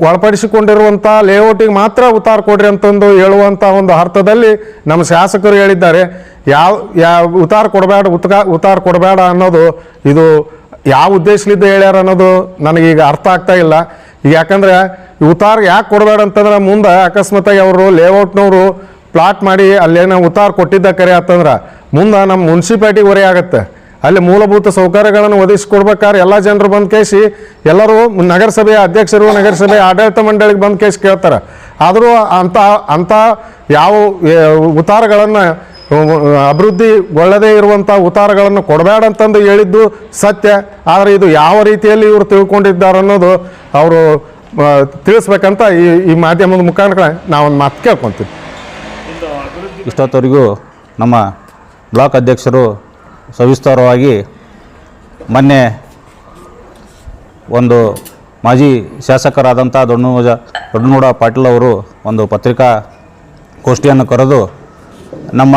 ಒಳಪಡಿಸಿಕೊಂಡಿರುವಂಥ ಲೇಔಟಿಗೆ ಮಾತ್ರ ಉತ್ತಾರ ಕೊಡ್ರಿ ಅಂತಂದು ಹೇಳುವಂಥ ಒಂದು ಅರ್ಥದಲ್ಲಿ ನಮ್ಮ ಶಾಸಕರು ಹೇಳಿದ್ದಾರೆ. ಯಾವ ಉತ್ತಾರ ಕೊಡಬೇಡ ಅನ್ನೋದು ಇದು ಯಾವ ಉದ್ದೇಶಲಿದ್ದ ಹೇಳ್ಯಾರ ಅನ್ನೋದು ನನಗೀಗ ಅರ್ಥ ಆಗ್ತಾ ಇಲ್ಲ. ಯಾಕಂದರೆ ಉತ್ತಾರ ಯಾಕೆ ಕೊಡಬೇಡ ಅಂತಂದ್ರೆ, ಮುಂದೆ ಅಕಸ್ಮಾತಾಗಿ ಅವರು ಲೇಔಟ್ನವರು ಪ್ಲಾಟ್ ಮಾಡಿ ಅಲ್ಲೇನೋ ಉತ್ತಾರ ಕೊಟ್ಟಿದ್ದ ಕರೆ ಅಂತಂದ್ರೆ ಮುಂದೆ ನಮ್ಮ ಮುನ್ಸಿಪಾಲ್ಟಿಗೆ ಹೊರೆ ಆಗುತ್ತೆ. ಅಲ್ಲಿ ಮೂಲಭೂತ ಸೌಕರ್ಯಗಳನ್ನು ಒದಗಿಸ್ಕೊಡ್ಬೇಕಾದ್ರೆ ಎಲ್ಲ ಜನರು ಬಂದು ಕೇಸಿ, ಎಲ್ಲರೂ ನಗರಸಭೆಯ ಅಧ್ಯಕ್ಷರು, ನಗರಸಭೆ ಆಡಳಿತ ಮಂಡಳಿಗೆ ಬಂದು ಕೇಸಿ ಕೇಳ್ತಾರೆ. ಆದರೂ ಅಂಥ ಯಾವ ಉತ್ತಾರಗಳನ್ನು, ಅಭಿವೃದ್ಧಿಗೊಳ್ಳದೇ ಇರುವಂಥ ಉತ್ತಾರಗಳನ್ನು ಕೊಡಬೇಡ ಅಂತಂದು ಹೇಳಿದ್ದು ಸತ್ಯ. ಆದರೆ ಇದು ಯಾವ ರೀತಿಯಲ್ಲಿ ಇವರು ತಿಳ್ಕೊಂಡಿದ್ದಾರೆ ಅನ್ನೋದು ಅವರು ತಿಳಿಸ್ಬೇಕಂತ ಈ ಮಾಧ್ಯಮದ ಮುಖಾಂತರ ನಾವೊಂದು ಮಾತು ಕೇಳ್ಕೊತೀವಿ. ಇಷ್ಟೊತ್ತವರೆಗೂ ನಮ್ಮ ಬ್ಲಾಕ್ ಅಧ್ಯಕ್ಷರು ಸವಿಸ್ತಾರವಾಗಿ ಮೊನ್ನೆ ಒಂದು ಮಾಜಿ ಶಾಸಕರಾದಂಥ ದೊಡ್ಡನಗೌಡ ಪಾಟೀಲ್ ಅವರು ಒಂದು ಪತ್ರಿಕಾಗೋಷ್ಠಿಯನ್ನು ಕರೆದು ನಮ್ಮ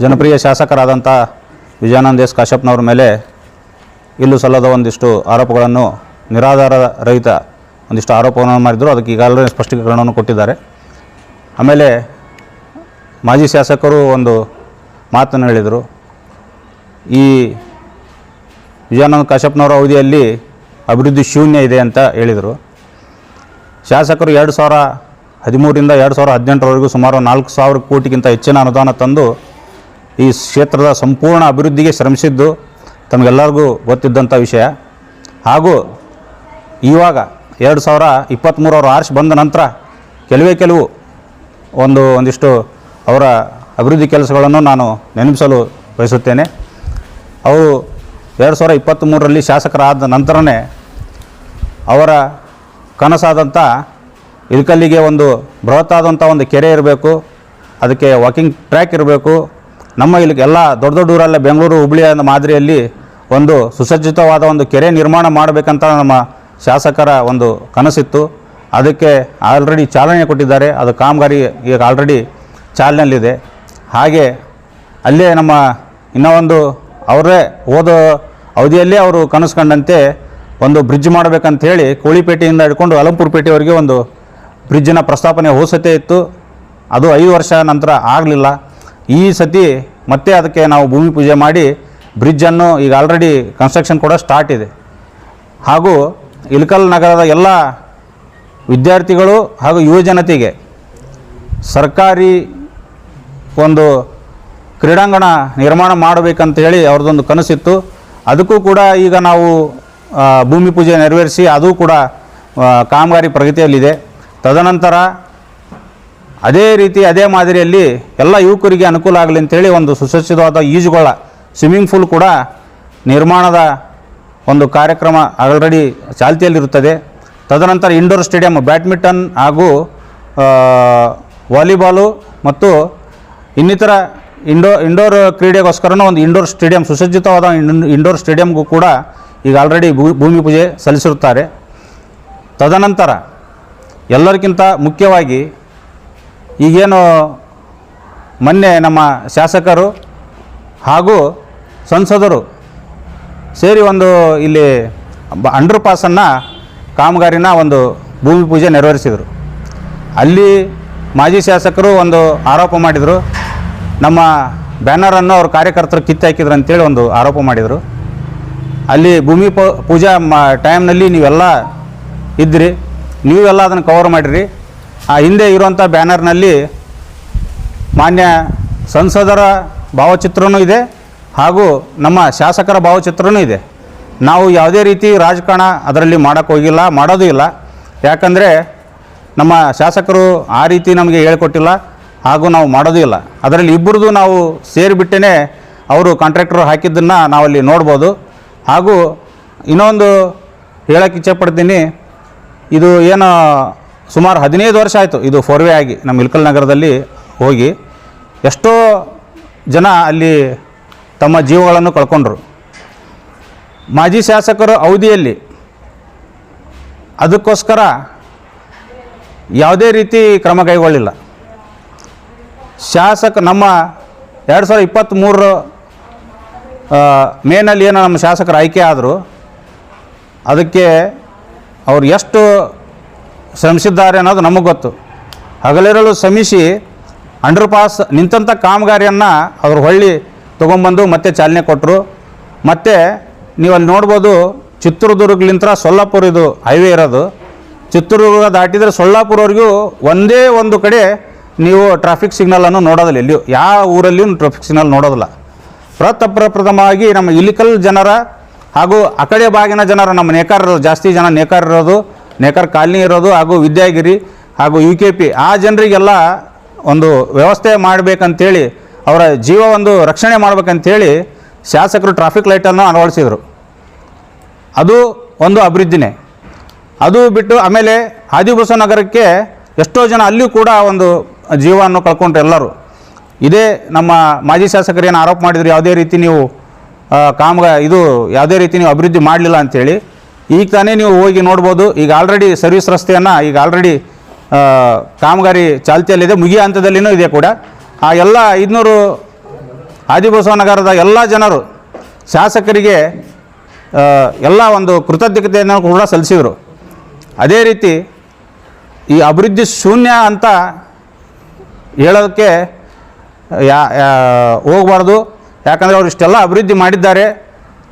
ಜನಪ್ರಿಯ ಶಾಸಕರಾದಂಥ ವಿಜಯಾನಂದ ಎಸ್ ಕಾಶ್ಯಪ್ನವ್ರ ಮೇಲೆ ಇಲ್ಲೂ ಸಲ್ಲದ ಒಂದಿಷ್ಟು ಆರೋಪಗಳನ್ನು, ನಿರಾಧಾರ ರಹಿತ ಒಂದಿಷ್ಟು ಆರೋಪಗಳನ್ನು ಮಾಡಿದರು. ಅದಕ್ಕೆ ಈಗಾಗಲೇ ಸ್ಪಷ್ಟೀಕರಣವನ್ನು ಕೊಟ್ಟಿದ್ದಾರೆ. ಆಮೇಲೆ ಮಾಜಿ ಶಾಸಕರು ಒಂದು ಮಾತನ್ನು ಹೇಳಿದರು. ಈ ವಿಜಯಾನಂದ ಕಾಶ್ಯಪ್ನವರ ಅವಧಿಯಲ್ಲಿ ಅಭಿವೃದ್ಧಿ ಶೂನ್ಯ ಇದೆ ಅಂತ ಹೇಳಿದರು. ಶಾಸಕರು 2013ರಿಂದ 2018ರವರೆಗೂ ಸುಮಾರು 4,000 ಕೋಟಿಗಿಂತ ಹೆಚ್ಚಿನ ಅನುದಾನ ತಂದು ಈ ಕ್ಷೇತ್ರದ ಸಂಪೂರ್ಣ ಅಭಿವೃದ್ಧಿಗೆ ಶ್ರಮಿಸಿದ್ದು ತಮಗೆಲ್ಲರಿಗೂ ಗೊತ್ತಿದ್ದಂಥ ವಿಷಯ. ಹಾಗೂ ಇವಾಗ 2023 ಅವರು ಆರ್ಷ್ ಬಂದ ನಂತರ ಕೆಲವು ಒಂದಿಷ್ಟು ಅವರ ಅಭಿವೃದ್ಧಿ ಕೆಲಸಗಳನ್ನು ನಾನು ನೆನಪಿಸಲು ಬಯಸುತ್ತೇನೆ. ಅವರು 2023ರಲ್ಲಿ ಶಾಸಕರಾದ ನಂತರನೇ ಅವರ ಕನಸಾದಂಥ ಇಳಕಲ್ಲಿಗೆ ಒಂದು ಬೃಹತ್ತಾದಂಥ ಒಂದು ಕೆರೆ ಇರಬೇಕು, ಅದಕ್ಕೆ ವಾಕಿಂಗ್ ಟ್ರ್ಯಾಕ್ ಇರಬೇಕು. ನಮ್ಮ ಇಲ್ಲಿ ಎಲ್ಲ ದೊಡ್ಡ ಊರಲ್ಲೇ ಬೆಂಗಳೂರು ಹುಬ್ಬಳ್ಳಿಯ ಮಾದರಿಯಲ್ಲಿ ಒಂದು ಸುಸಜ್ಜಿತವಾದ ಒಂದು ಕೆರೆ ನಿರ್ಮಾಣ ಮಾಡಬೇಕಂತ ನಮ್ಮ ಶಾಸಕರ ಒಂದು ಕನಸಿತ್ತು. ಅದಕ್ಕೆ ಆಲ್ರೆಡಿ ಚಾಲನೆ ಕೊಟ್ಟಿದ್ದಾರೆ. ಅದು ಕಾಮಗಾರಿ ಈಗ ಆಲ್ರೆಡಿ ಚಾಲನೆಯಲ್ಲಿದೆ. ಹಾಗೆ ಅಲ್ಲೇ ನಮ್ಮ ಇನ್ನೂ ಒಂದು ಅವರೇ ಹೋದ ಅವಧಿಯಲ್ಲೇ ಅವರು ಕನಸು ಕಂಡಂತೆ ಒಂದು ಬ್ರಿಡ್ಜ್ ಮಾಡಬೇಕಂತ ಹೇಳಿ ಕೋಳಿಪೇಟೆಯಿಂದ ಹಿಡ್ಕೊಂಡು ಅಲಂಪುರಪೇಟೆಯವರೆಗೆ ಒಂದು ಬ್ರಿಡ್ಜಿನ ಪ್ರಸ್ತಾಪನೆ ಹೋಸತೆ ಇತ್ತು. ಅದು 5 ವರ್ಷ ನಂತರ ಆಗಲಿಲ್ಲ. ಈ ಸತಿ ಮತ್ತೆ ಅದಕ್ಕೆ ನಾವು ಭೂಮಿ ಪೂಜೆ ಮಾಡಿ ಬ್ರಿಡ್ಜನ್ನು ಈಗ ಆಲ್ರೆಡಿ ಕನ್ಸ್ಟ್ರಕ್ಷನ್ ಕೂಡ ಸ್ಟಾರ್ಟ್ ಇದೆ. ಹಾಗೂ ಇಳಕಲ್ ನಗರದ ಎಲ್ಲ ವಿದ್ಯಾರ್ಥಿಗಳು ಹಾಗೂ ಯುವ ಜನತೆಗೆ ಸರ್ಕಾರಿ ಒಂದು ಕ್ರೀಡಾಂಗಣ ನಿರ್ಮಾಣ ಮಾಡಬೇಕಂತ ಹೇಳಿ ಅವ್ರದ್ದೊಂದು ಕನಸಿತ್ತು. ಅದಕ್ಕೂ ಕೂಡ ಈಗ ನಾವು ಭೂಮಿ ಪೂಜೆ ನೆರವೇರಿಸಿ ಅದು ಕೂಡ ಕಾಮಗಾರಿ ಪ್ರಗತಿಯಲ್ಲಿದೆ. ತದನಂತರ ಅದೇ ರೀತಿ ಅದೇ ಮಾದರಿಯಲ್ಲಿ ಎಲ್ಲ ಯುವಕರಿಗೆ ಅನುಕೂಲ ಆಗಲಿ ಅಂತೇಳಿ ಒಂದು ಸುಸಜ್ಜಿತವಾದ ಈಜುಗೊಳ ಸ್ವಿಮ್ಮಿಂಗ್ ಪೂಲ್ ಕೂಡ ನಿರ್ಮಾಣದ ಒಂದು ಕಾರ್ಯಕ್ರಮ ಆಲ್ರೆಡಿ ಚಾಲ್ತಿಯಲ್ಲಿರುತ್ತದೆ. ತದನಂತರ ಇಂಡೋರ್ ಸ್ಟೇಡಿಯಂ ಬ್ಯಾಡ್ಮಿಂಟನ್ ಹಾಗೂ ವಾಲಿಬಾಲು ಮತ್ತು ಇನ್ನಿತರ ಇಂಡೋರ್ ಕ್ರೀಡೆಗೋಸ್ಕರನೂ ಒಂದು ಇಂಡೋರ್ ಸ್ಟೇಡಿಯಂ ಸುಸಜ್ಜಿತವಾದ ಇಂಡೋರ್ ಸ್ಟೇಡಿಯಂಗೂ ಕೂಡ ಈಗ ಆಲ್ರೆಡಿ ಭೂಮಿ ಪೂಜೆ ಸಲ್ಲಿಸಿರುತ್ತಾರೆ. ತದನಂತರ ಎಲ್ಲರಿಗಿಂತ ಮುಖ್ಯವಾಗಿ ಈಗೇನು ಮೊನ್ನೆ ನಮ್ಮ ಶಾಸಕರು ಹಾಗೂ ಸಂಸದರು ಸೇರಿ ಒಂದು ಇಲ್ಲಿ ಅಂಡರ್ ಪಾಸನ್ನು ಕಾಮಗಾರಿನ ಒಂದು ಭೂಮಿ ಪೂಜೆ ನೆರವೇರಿಸಿದರು. ಅಲ್ಲಿ ಮಾಜಿ ಶಾಸಕರು ಒಂದು ಆರೋಪ ಮಾಡಿದರು, ನಮ್ಮ ಬ್ಯಾನರನ್ನು ಅವ್ರ ಕಾರ್ಯಕರ್ತರು ಕಿತ್ತಾಕಿದ್ರು ಅಂತೇಳಿ ಒಂದು ಆರೋಪ ಮಾಡಿದರು. ಅಲ್ಲಿ ಭೂಮಿ ಪೂಜಾ ಟೈಮ್ನಲ್ಲಿ ನೀವೆಲ್ಲ ಇದ್ದಿರಿ, ನೀವೆಲ್ಲ ಅದನ್ನು ಕವರ್ ಮಾಡಿರಿ. ಆ ಹಿಂದೆ ಇರುವಂಥ ಬ್ಯಾನರ್ನಲ್ಲಿ ಮಾನ್ಯ ಸಂಸದರ ಭಾವಚಿತ್ರನೂ ಇದೆ ಹಾಗೂ ನಮ್ಮ ಶಾಸಕರ ಭಾವಚಿತ್ರನೂ ಇದೆ. ನಾವು ಯಾವುದೇ ರೀತಿ ರಾಜಕಾರಣ ಅದರಲ್ಲಿ ಮಾಡೋಕ್ಕೆ ಹೋಗಿಲ್ಲ, ಮಾಡೋದು ಇಲ್ಲ. ಯಾಕಂದರೆ ನಮ್ಮ ಶಾಸಕರು ಆ ರೀತಿ ನಮಗೆ ಹೇಳಿಕೊಟ್ಟಿಲ್ಲ ಹಾಗೂ ನಾವು ಮಾಡೋದು ಇಲ್ಲ. ಅದರಲ್ಲಿ ಇಬ್ಬರದು ನಾವು ಸೇರಿಬಿಟ್ಟೇ ಅವರು ಕಾಂಟ್ರಾಕ್ಟರ್ ಹಾಕಿದ್ದನ್ನು ನಾವಲ್ಲಿ ನೋಡ್ಬೋದು. ಹಾಗೂ ಇನ್ನೊಂದು ಹೇಳೋಕ್ಕೆ ಇಚ್ಛೆಪಡ್ತೀನಿ, ಇದು ಏನು ಸುಮಾರು 15 ವರ್ಷ ಆಯಿತು ಇದು ಫೋರ್ವೇ ಆಗಿ ನಮ್ಮ ಇಳಕಲ್ ನಗರದಲ್ಲಿ ಹೋಗಿ ಎಷ್ಟೋ ಜನ ಅಲ್ಲಿ ತಮ್ಮ ಜೀವಗಳನ್ನು ಕಳ್ಕೊಂಡ್ರು. ಮಾಜಿ ಶಾಸಕರ ಅವಧಿಯಲ್ಲಿ ಅದಕ್ಕೋಸ್ಕರ ಯಾವುದೇ ರೀತಿ ಕ್ರಮ ಕೈಗೊಳ್ಳಿಲ್ಲ. ನಮ್ಮ 2023 ಮೇನಲ್ಲಿ ಏನೋ ನಮ್ಮ ಶಾಸಕರು ಆಯ್ಕೆ ಆದರು, ಅದಕ್ಕೆ ಅವ್ರು ಎಷ್ಟು ಶ್ರಮಿಸಿದ್ದಾರೆ ಅನ್ನೋದು ನಮಗೆ ಗೊತ್ತು. ಹಗಲಿರಲು ಶ್ರಮಿಸಿ ಅಂಡರ್ ಪಾಸ್ ನಿಂತಂಥ ಕಾಮಗಾರಿಯನ್ನು ಅವರು ಹೊಳ್ಳಿ ತೊಗೊಂಬಂದು ಮತ್ತೆ ಚಾಲನೆ ಕೊಟ್ಟರು. ಮತ್ತು ನೀವು ಅಲ್ಲಿ ನೋಡ್ಬೋದು, ಚಿತ್ರದುರ್ಗಲಿಂದ ಸೊಲ್ಲಾಪುರ ಇದು ಹೈವೇ ಇರೋದು. ಚಿತ್ರದುರ್ಗ ದಾಟಿದರೆ ಸೊಲ್ಲಾಪುರವರೆಗೂ ಒಂದೇ ಒಂದು ಕಡೆ ನೀವು ಟ್ರಾಫಿಕ್ ಸಿಗ್ನಲನ್ನು ನೋಡೋದಿಲ್ಲ. ಎಲ್ಲಿಯೂ ಯಾವ ಊರಲ್ಲಿಯೂ ಟ್ರಾಫಿಕ್ ಸಿಗ್ನಲ್ ನೋಡೋದಿಲ್ಲ. ಪ್ರಪ್ರಥಮವಾಗಿ ನಮ್ಮ ಇಳಕಲ್ ಜನರ ಹಾಗೂ ಆ ಕಡೆ ಬಾಗಿನ ಜನರ ನಮ್ಮ ನೇಕಾರರು ಜಾಸ್ತಿ ಜನ ನೇಕಾರ ಕಾಲನಿ ಇರೋದು ಹಾಗೂ ವಿದ್ಯಾಗಿರಿ ಹಾಗೂ UKP ಆ ಜನರಿಗೆಲ್ಲ ಒಂದು ವ್ಯವಸ್ಥೆ ಮಾಡಬೇಕಂತೇಳಿ, ಅವರ ಜೀವ ಒಂದು ರಕ್ಷಣೆ ಮಾಡಬೇಕಂತೇಳಿ ಶಾಸಕರು ಟ್ರಾಫಿಕ್ ಲೈಟನ್ನು ಅಳವಡಿಸಿದರು. ಅದು ಒಂದು ಅಭಿವೃದ್ಧಿನೇ. ಅದು ಬಿಟ್ಟು ಆಮೇಲೆ ಆದಿಬಸವ ನಗರಕ್ಕೆ ಎಷ್ಟೋ ಜನ ಅಲ್ಲಿಯೂ ಕೂಡ ಒಂದು ಜೀವವನ್ನು ಕಳ್ಕೊಂಡ್ರು ಎಲ್ಲರೂ. ಇದೇ ನಮ್ಮ ಮಾಜಿ ಶಾಸಕರು ಏನು ಆರೋಪ ಮಾಡಿದ್ರು, ಯಾವುದೇ ರೀತಿ ನೀವು ಯಾವುದೇ ರೀತಿ ನೀವು ಅಭಿವೃದ್ಧಿ ಮಾಡಲಿಲ್ಲ ಅಂಥೇಳಿ. ಈಗ ತಾನೇ ನೀವು ಹೋಗಿ ನೋಡ್ಬೋದು, ಈಗ ಆಲ್ರೆಡಿ ಸರ್ವಿಸ್ ರಸ್ತೆಯನ್ನು ಈಗ ಆಲ್ರೆಡಿ ಕಾಮಗಾರಿ ಚಾಲ್ತಿಯಲ್ಲಿದೆ, ಮುಗಿಯ ಹಂತದಲ್ಲಿನೂ ಇದೆ ಕೂಡ. ಆ ಎಲ್ಲ 500 ಆದಿಬಸವ ನಗರದ ಎಲ್ಲ ಜನರು ಶಾಸಕರಿಗೆ ಎಲ್ಲ ಒಂದು ಕೃತಜ್ಞತೆಯನ್ನು ಕೂಡ ಸಲ್ಲಿಸಿದರು. ಅದೇ ರೀತಿ ಈ ಅಭಿವೃದ್ಧಿ ಶೂನ್ಯ ಅಂತ ಹೇಳೋದಕ್ಕೆ ಹೋಗಬಾರ್ದು. ಯಾಕಂದರೆ ಅವರು ಇಷ್ಟೆಲ್ಲ ಅಭಿವೃದ್ಧಿ ಮಾಡಿದ್ದಾರೆ.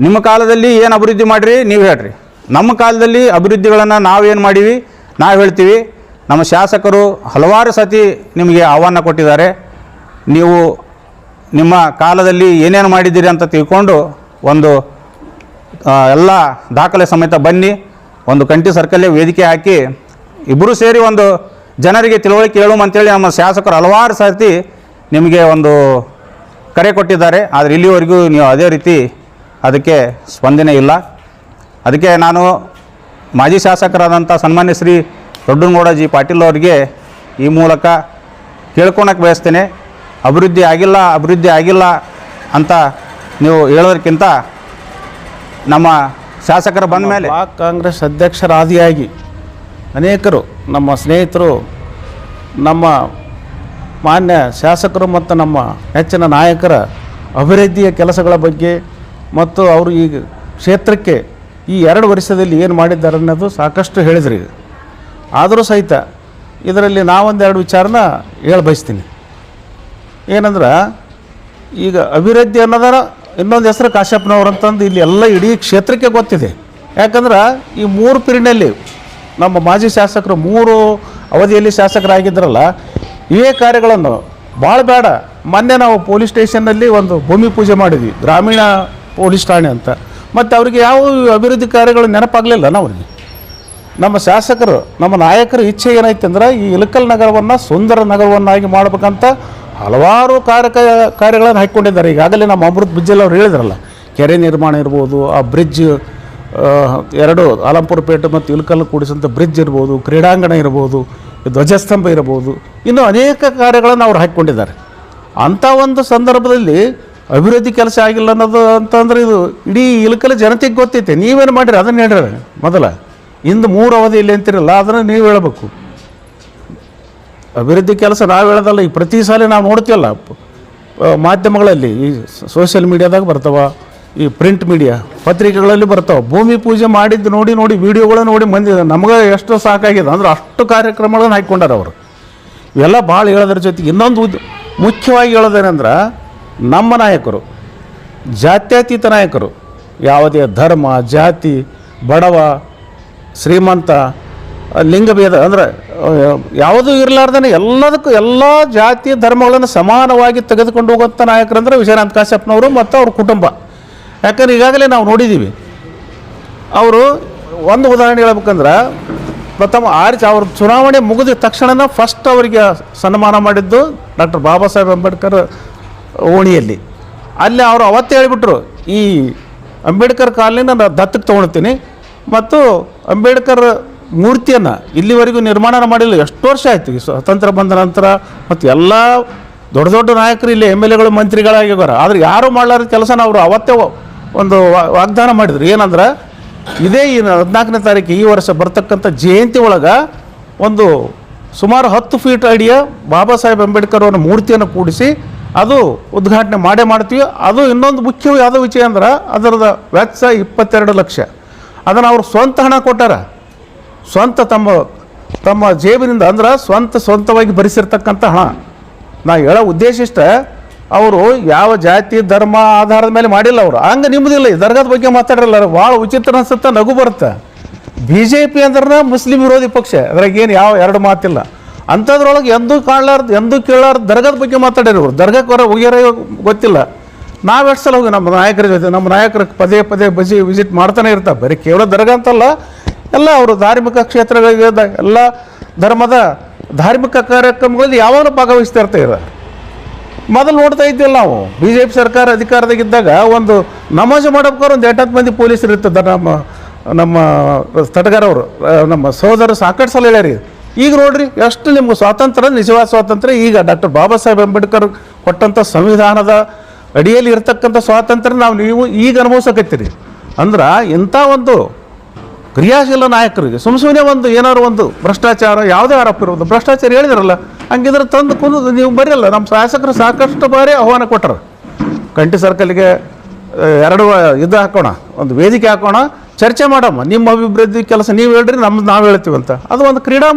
ನಿಮ್ಮ ಕಾಲದಲ್ಲಿ ಏನು ಅಭಿವೃದ್ಧಿ ಮಾಡಿರಿ ನೀವು ಹೇಳ್ರಿ. ನಮ್ಮ ಕಾಲದಲ್ಲಿ ಅಭಿವೃದ್ಧಿಗಳನ್ನು ನಾವೇನು ಮಾಡೀವಿ ನಾವು ಹೇಳ್ತೀವಿ. ನಮ್ಮ ಶಾಸಕರು ಹಲವಾರು ಸತಿ ನಿಮಗೆ ಆಹ್ವಾನ ಕೊಟ್ಟಿದ್ದಾರೆ. ನೀವು ನಿಮ್ಮ ಕಾಲದಲ್ಲಿ ಏನೇನು ಮಾಡಿದ್ದೀರಿ ಅಂತ ತಿಳ್ಕೊಂಡು ಒಂದು ಎಲ್ಲ ದಾಖಲೆ ಸಮೇತ ಬನ್ನಿ. ಒಂದು ಕಂಠಿ ಸರ್ಕಲ್ಲೇ ವೇದಿಕೆ ಹಾಕಿ ಇಬ್ಬರು ಸೇರಿ ಒಂದು ಜನರಿಗೆ ತಿಳುವಳಿಕೆ ಹೇಳುವ ಅಂತೇಳಿ ನಮ್ಮ ಶಾಸಕರು ಹಲವಾರು ಸರ್ತಿ ನಿಮಗೆ ಒಂದು ಕರೆ ಕೊಟ್ಟಿದ್ದಾರೆ. ಆದರೆ ಇಲ್ಲಿವರೆಗೂ ನೀವು ಅದೇ ರೀತಿ ಅದಕ್ಕೆ ಸ್ಪಂದನೆ ಇಲ್ಲ. ಅದಕ್ಕೆ ನಾನು ಮಾಜಿ ಶಾಸಕರಾದಂಥ ಸನ್ಮಾನ್ಯ ಶ್ರೀ ದೊಡ್ಡನಗೌಡ ಜಿ ಪಾಟೀಲ್ ಅವರಿಗೆ ಈ ಮೂಲಕ ಕೇಳ್ಕೊಳಕ್ಕೆ ಬಯಸ್ತೇನೆ. ಅಭಿವೃದ್ಧಿ ಆಗಿಲ್ಲ ಅಂತ ನೀವು ಹೇಳೋದಕ್ಕಿಂತ ನಮ್ಮ ಶಾಸಕರು ಬಂದ ಮೇಲೆ ಬ್ಲಾಕ್ ಕಾಂಗ್ರೆಸ್ ಅಧ್ಯಕ್ಷರಾದಿಯಾಗಿ ಅನೇಕರು ನಮ್ಮ ಸ್ನೇಹಿತರು, ನಮ್ಮ ಮಾನ್ಯ ಶಾಸಕರು ಮತ್ತು ನಮ್ಮ ನೆಚ್ಚಿನ ನಾಯಕರ ಅಭಿವೃದ್ಧಿಯ ಕೆಲಸಗಳ ಬಗ್ಗೆ ಮತ್ತು ಅವರು ಈ ಕ್ಷೇತ್ರಕ್ಕೆ ಈ 2 ವರ್ಷದಲ್ಲಿ ಏನು ಮಾಡಿದ್ದಾರೆ ಅನ್ನೋದು ಸಾಕಷ್ಟು ಹೇಳಿದ್ರಿ. ಆದರೂ ಸಹಿತ ಇದರಲ್ಲಿ ನಾವೊಂದೆರಡು ವಿಚಾರನ ಬಯಸ್ತೀನಿ. ಏನಂದ್ರೆ ಈಗ ಅಭಿವೃದ್ಧಿ ಅನ್ನೋದರ ಇನ್ನೊಂದು ಹೆಸರು ಕಾಶ್ಯಪ್ಪನವ್ರು ಅಂತಂದು ಇಲ್ಲಿ ಎಲ್ಲ ಇಡೀ ಕ್ಷೇತ್ರಕ್ಕೆ ಗೊತ್ತಿದೆ. ಯಾಕಂದ್ರೆ ಈ 3 ಪೀರಿಯಡ್ನಲ್ಲಿ ನಮ್ಮ ಮಾಜಿ ಶಾಸಕರು 3 ಅವಧಿಯಲ್ಲಿ ಶಾಸಕರಾಗಿದ್ದರಲ್ಲ, ಇವೇ ಕಾರ್ಯಗಳನ್ನು ಭಾಳ ಬೇಡ. ಮೊನ್ನೆ ನಾವು ಪೊಲೀಸ್ ಸ್ಟೇಷನ್ನಲ್ಲಿ ಒಂದು ಭೂಮಿ ಪೂಜೆ ಮಾಡಿದ್ವಿ, ಗ್ರಾಮೀಣ ಪೊಲೀಸ್ ಠಾಣೆ ಅಂತ. ಮತ್ತು ಅವರಿಗೆ ಯಾವ ಅಭಿವೃದ್ಧಿ ಕಾರ್ಯಗಳು ನೆನಪಾಗಲಿಲ್ಲ ಅವ್ರಿಗೆ. ನಮ್ಮ ಶಾಸಕರು, ನಮ್ಮ ನಾಯಕರ ಇಚ್ಛೆ ಏನೈತೆ ಅಂದ್ರೆ ಈ ಇಳಕಲ್ ನಗರವನ್ನು ಸುಂದರ ನಗರವನ್ನಾಗಿ ಮಾಡಬೇಕಂತ ಹಲವಾರು ಕಾರ್ಯಗಳನ್ನು ಹಾಕ್ಕೊಂಡಿದ್ದಾರೆ. ಈಗಾಗಲೇ ನಮ್ಮ ಅಮೃತ್ ಬ್ರಿಡ್ಜಲ್ಲಿ ಅವ್ರು ಹೇಳಿದ್ರಲ್ಲ, ಕೆರೆ ನಿರ್ಮಾಣ ಇರ್ಬೋದು, ಆ ಬ್ರಿಡ್ಜ್ 2 ಆಲಂಪುರಪೇಟೆ ಮತ್ತು ಇಳಕಲ್ ಕೂಡಿಸಂಥ ಬ್ರಿಡ್ಜ್ ಇರ್ಬೋದು, ಕ್ರೀಡಾಂಗಣ ಇರ್ಬೋದು, ಧ್ವಜಸ್ತಂಭ ಇರ್ಬೋದು, ಇನ್ನೂ ಅನೇಕ ಕಾರ್ಯಗಳನ್ನು ಅವ್ರು ಹಾಕ್ಕೊಂಡಿದ್ದಾರೆ. ಅಂಥ ಒಂದು ಸಂದರ್ಭದಲ್ಲಿ ಅಭಿವೃದ್ಧಿ ಕೆಲಸ ಆಗಿಲ್ಲ ಅನ್ನೋದು ಅಂತಂದ್ರೆ ಇದು ಇಡೀ ಇಳಕಲ್ ಜನತೆಗೆ ಗೊತ್ತೈತೆ. ನೀವೇನು ಮಾಡಿರಿ ಅದನ್ನು ಹೇಳ್ರಿ. ಮೊದಲ ಇಂದು 3 ಅವಧಿಯಲ್ಲಿ ಅಂತಿರಲ್ಲ, ಅದನ್ನು ನೀವು ಹೇಳಬೇಕು. ಅಭಿವೃದ್ಧಿ ಕೆಲಸ ನಾವು ಹೇಳೋದಲ್ಲ, ಈ ಪ್ರತಿ ಸಾಲ ನಾವು ನೋಡ್ತೀವಲ್ಲ ಮಾಧ್ಯಮಗಳಲ್ಲಿ, ಈ ಸೋಷಿಯಲ್ ಮೀಡಿಯಾದಾಗ ಬರ್ತಾವ, ಈ ಪ್ರಿಂಟ್ ಮೀಡಿಯಾ ಪತ್ರಿಕೆಗಳಲ್ಲಿ ಬರ್ತಾವೆ. ಭೂಮಿ ಪೂಜೆ ಮಾಡಿದ್ದು ನೋಡಿ ವಿಡಿಯೋಗಳು ನೋಡಿ ಮಂದಿ ನಮಗೆ ಎಷ್ಟು ಸಾಕಾಗಿದೆ ಅಂದ್ರೆ ಅಷ್ಟು ಕಾರ್ಯಕ್ರಮಗಳನ್ನು ಹಾಕ್ಕೊಂಡಾರ ಅವರು. ಇವೆಲ್ಲ ಭಾಳ ಹೇಳೋದ್ರ ಜೊತೆಗೆ ಇನ್ನೊಂದು ಮುಖ್ಯವಾಗಿ ಹೇಳೋದೇನೆಂದ್ರೆ, ನಮ್ಮ ನಾಯಕರು ಜಾತ್ಯತೀತ ನಾಯಕರು, ಯಾವುದೇ ಧರ್ಮ, ಜಾತಿ, ಬಡವ, ಶ್ರೀಮಂತ, ಲಿಂಗಭೇದ ಅಂದರೆ ಯಾವುದೂ ಇರಲಾರ್ದೇ ಎಲ್ಲದಕ್ಕೂ ಎಲ್ಲ ಜಾತಿ ಧರ್ಮಗಳನ್ನು ಸಮಾನವಾಗಿ ತೆಗೆದುಕೊಂಡು ಹೋಗುವಂಥ ನಾಯಕರಂದ್ರೆ ವಿಜಯನಾಥ್ ಕಾಶ್ಯಪ್ಪನವರು ಮತ್ತು ಅವ್ರ ಕುಟುಂಬ. ಯಾಕಂದ್ರೆ ಈಗಾಗಲೇ ನಾವು ನೋಡಿದ್ದೀವಿ. ಅವರು ಒಂದು ಉದಾಹರಣೆ ಹೇಳ್ಬೇಕಂದ್ರೆ, ಪ್ರಥಮ ಅವ್ರ ಚುನಾವಣೆ ಮುಗಿದ ತಕ್ಷಣ ಫಸ್ಟ್ ಅವರಿಗೆ ಸನ್ಮಾನ ಮಾಡಿದ್ದು ಡಾಕ್ಟರ್ ಬಾಬಾ ಸಾಹೇಬ್ ಅಂಬೇಡ್ಕರ್ ಓಣಿಯಲ್ಲಿ. ಅಲ್ಲಿ ಅವರು ಅವತ್ತೇ ಹೇಳಿಬಿಟ್ರು, ಈ ಅಂಬೇಡ್ಕರ್ ಕಾಲನಿನ ನಾನು ದತ್ತಕ್ಕೆ ತೊಗೊಳ್ತೀನಿ ಮತ್ತು ಅಂಬೇಡ್ಕರ್ ಮೂರ್ತಿಯನ್ನು ಇಲ್ಲಿವರೆಗೂ ನಿರ್ಮಾಣ ಮಾಡಿಲ್ಲ. ಎಷ್ಟು ವರ್ಷ ಆಯಿತು ಈ ಸ್ವತಂತ್ರ ಬಂದ ನಂತರ. ಮತ್ತು ಎಲ್ಲ ದೊಡ್ಡ ದೊಡ್ಡ ನಾಯಕರು ಇಲ್ಲಿ MLAಗಳು ಮಂತ್ರಿಗಳಾಗಿದ್ದಾರೆ. ಆದರೆ ಯಾರೂ ಮಾಡಲಾರದ ಕೆಲಸನ ಅವರು ಅವತ್ತೇ ಒಂದು ವಾಗ್ದಾನ ಮಾಡಿದರು. ಏನಂದ್ರೆ, ಇದೇ ಈ 14ನೇ ತಾರೀಕು ಈ ವರ್ಷ ಬರ್ತಕ್ಕಂಥ ಜಯಂತಿ ಒಳಗೆ ಒಂದು ಸುಮಾರು 10 ಫೀಟ್ ಅಡಿಯ ಬಾಬಾ ಸಾಹೇಬ್ ಅಂಬೇಡ್ಕರ್ ಅವರ ಮೂರ್ತಿಯನ್ನು ಕೂಡಿಸಿ ಅದು ಉದ್ಘಾಟನೆ ಮಾಡ್ತೀವಿ. ಅದು ಇನ್ನೊಂದು ಮುಖ್ಯ ಯಾವುದೋ ವಿಷಯ ಅಂದ್ರೆ, ಅದರದ ವೆಚ್ಚ 22 ಲಕ್ಷ. ಅದನ್ನು ಅವರು ಸ್ವಂತ ಹಣ ಕೊಟ್ಟಾರ, ಸ್ವಂತ ತಮ್ಮ ಜೇಬಿನಿಂದ, ಅಂದ್ರೆ ಸ್ವಂತವಾಗಿ ಭರಿಸಿರ್ತಕ್ಕಂಥ ಹಣ. ನಾ ಹೇಳೋ ಉದ್ದೇಶ ಇಷ್ಟ, ಅವರು ಯಾವ ಜಾತಿ ಧರ್ಮ ಆಧಾರದ ಮೇಲೆ ಮಾಡಿಲ್ಲ. ಅವರು ಹಂಗೆ ನಿಮ್ಮದಿಲ್ಲ. ಈ ದರ್ಗಾದ ಬಗ್ಗೆ ಮಾತಾಡಲ್ಲ, ಭಾಳ ವಿಚಿತ್ರ ಅನ್ಸುತ್ತೆ, ನಗು ಬರುತ್ತೆ. BJP ಅಂದ್ರೆ ಮುಸ್ಲಿಂ ವಿರೋಧಿ ಪಕ್ಷ, ಅದ್ರಾಗ ಏನು ಯಾವ 2 ಮಾತಿಲ್ಲ. ಅಂಥದ್ರೊಳಗೆ ಎಂದೂ ಕೇಳಾರ್ದು ದರ್ಗಾದ ಬಗ್ಗೆ ಮಾತಾಡಿರೋರು. ದರ್ಗಾಕ್ಕೆ ಹೋಗ್ಯಾರ ಗೊತ್ತಿಲ್ಲ. ನಾವು ಎಷ್ಟು ಸಲ ಹೋಗಿ ನಮ್ಮ ನಾಯಕರ ಜೊತೆ, ನಮ್ಮ ನಾಯಕರು ಪದೇ ವಿಸಿಟ್ ಮಾಡ್ತಾನೆ ಇರ್ತಾರೆ. ಬರೀ ಕೇವಲ ದರ್ಗಾ ಅಂತಲ್ಲ, ಎಲ್ಲ ಅವರು ಧಾರ್ಮಿಕ ಕ್ಷೇತ್ರಗಳಿಗೆ ಎಲ್ಲ ಧರ್ಮದ ಧಾರ್ಮಿಕ ಕಾರ್ಯಕ್ರಮಗಳಲ್ಲಿ ಯಾವಾಗಲೂ ಭಾಗವಹಿಸ್ತಾ ಇರ್ತಾರೆ. ಮೊದಲು ನೋಡ್ತಾ ಇದ್ದಿಲ್ಲ ನಾವು, BJP ಸರ್ಕಾರ ಅಧಿಕಾರದಾಗಿದ್ದಾಗ ಒಂದು ನಮಾಜ್ ಮಾಡೋಕ್ಕೋರು ಒಂದು 8 ಮಂದಿ ಪೊಲೀಸರು ಇರ್ತದೆ. ನಮ್ಮ ತಟಗಾರವರು, ನಮ್ಮ ಸಹೋದರರು ಸಾಕಷ್ಟು ಸಲ ಹೇಳ್ಯಾರಿ. ಈಗ ನೋಡ್ರಿ ಎಷ್ಟು ನಿಮ್ಗೆ ಸ್ವಾತಂತ್ರ್ಯ, ನಿಜವಾದ ಸ್ವಾತಂತ್ರ್ಯ ಈಗ ಡಾಕ್ಟರ್ ಬಾಬಾ ಸಾಹೇಬ್ ಅಂಬೇಡ್ಕರ್ ಕೊಟ್ಟಂಥ ಸಂವಿಧಾನದ ಅಡಿಯಲ್ಲಿ ಇರ್ತಕ್ಕಂಥ ಸ್ವಾತಂತ್ರ್ಯ ನೀವು ಈಗ ಅನುಭವಿಸಕತ್ತೀರಿ. ಅಂದ್ರೆ ಇಂಥ ಒಂದು ಕ್ರಿಯಾಶೀಲ ನಾಯಕರಿಗೆ ಸುಮ್ಮನೆ ಒಂದು ಏನಾದ್ರು ಒಂದು ಭ್ರಷ್ಟಾಚಾರ, ಯಾವುದೇ ಆರೋಪ ಇರೋದು, ಭ್ರಷ್ಟಾಚಾರ ಹೇಳಿದ್ರಲ್ಲ, ಹಂಗಿದ್ರೆ ತಂದು ಕುಂದು ನೀವು ಬರೆಯಲ್ಲ. ನಮ್ಮ ಶಾಸಕರು ಸಾಕಷ್ಟು ಬಾರಿ ಆಹ್ವಾನ ಕೊಟ್ಟರು. ಕಂಠಿ ಸರ್ಕಲ್ಗೆ 2 ಇದು ಹಾಕೋಣ, ಒಂದು ವೇದಿಕೆ ಹಾಕೋಣ, ಚರ್ಚೆ ಮಾಡಮ್ಮ, ನಿಮ್ಮ ಅಭಿವೃದ್ಧಿ ಕೆಲಸ ನೀವು ಹೇಳ್ರಿ, ನಾವು ಹೇಳ್ತೀವಿ ಅಂತ. ಅದು ಒಂದು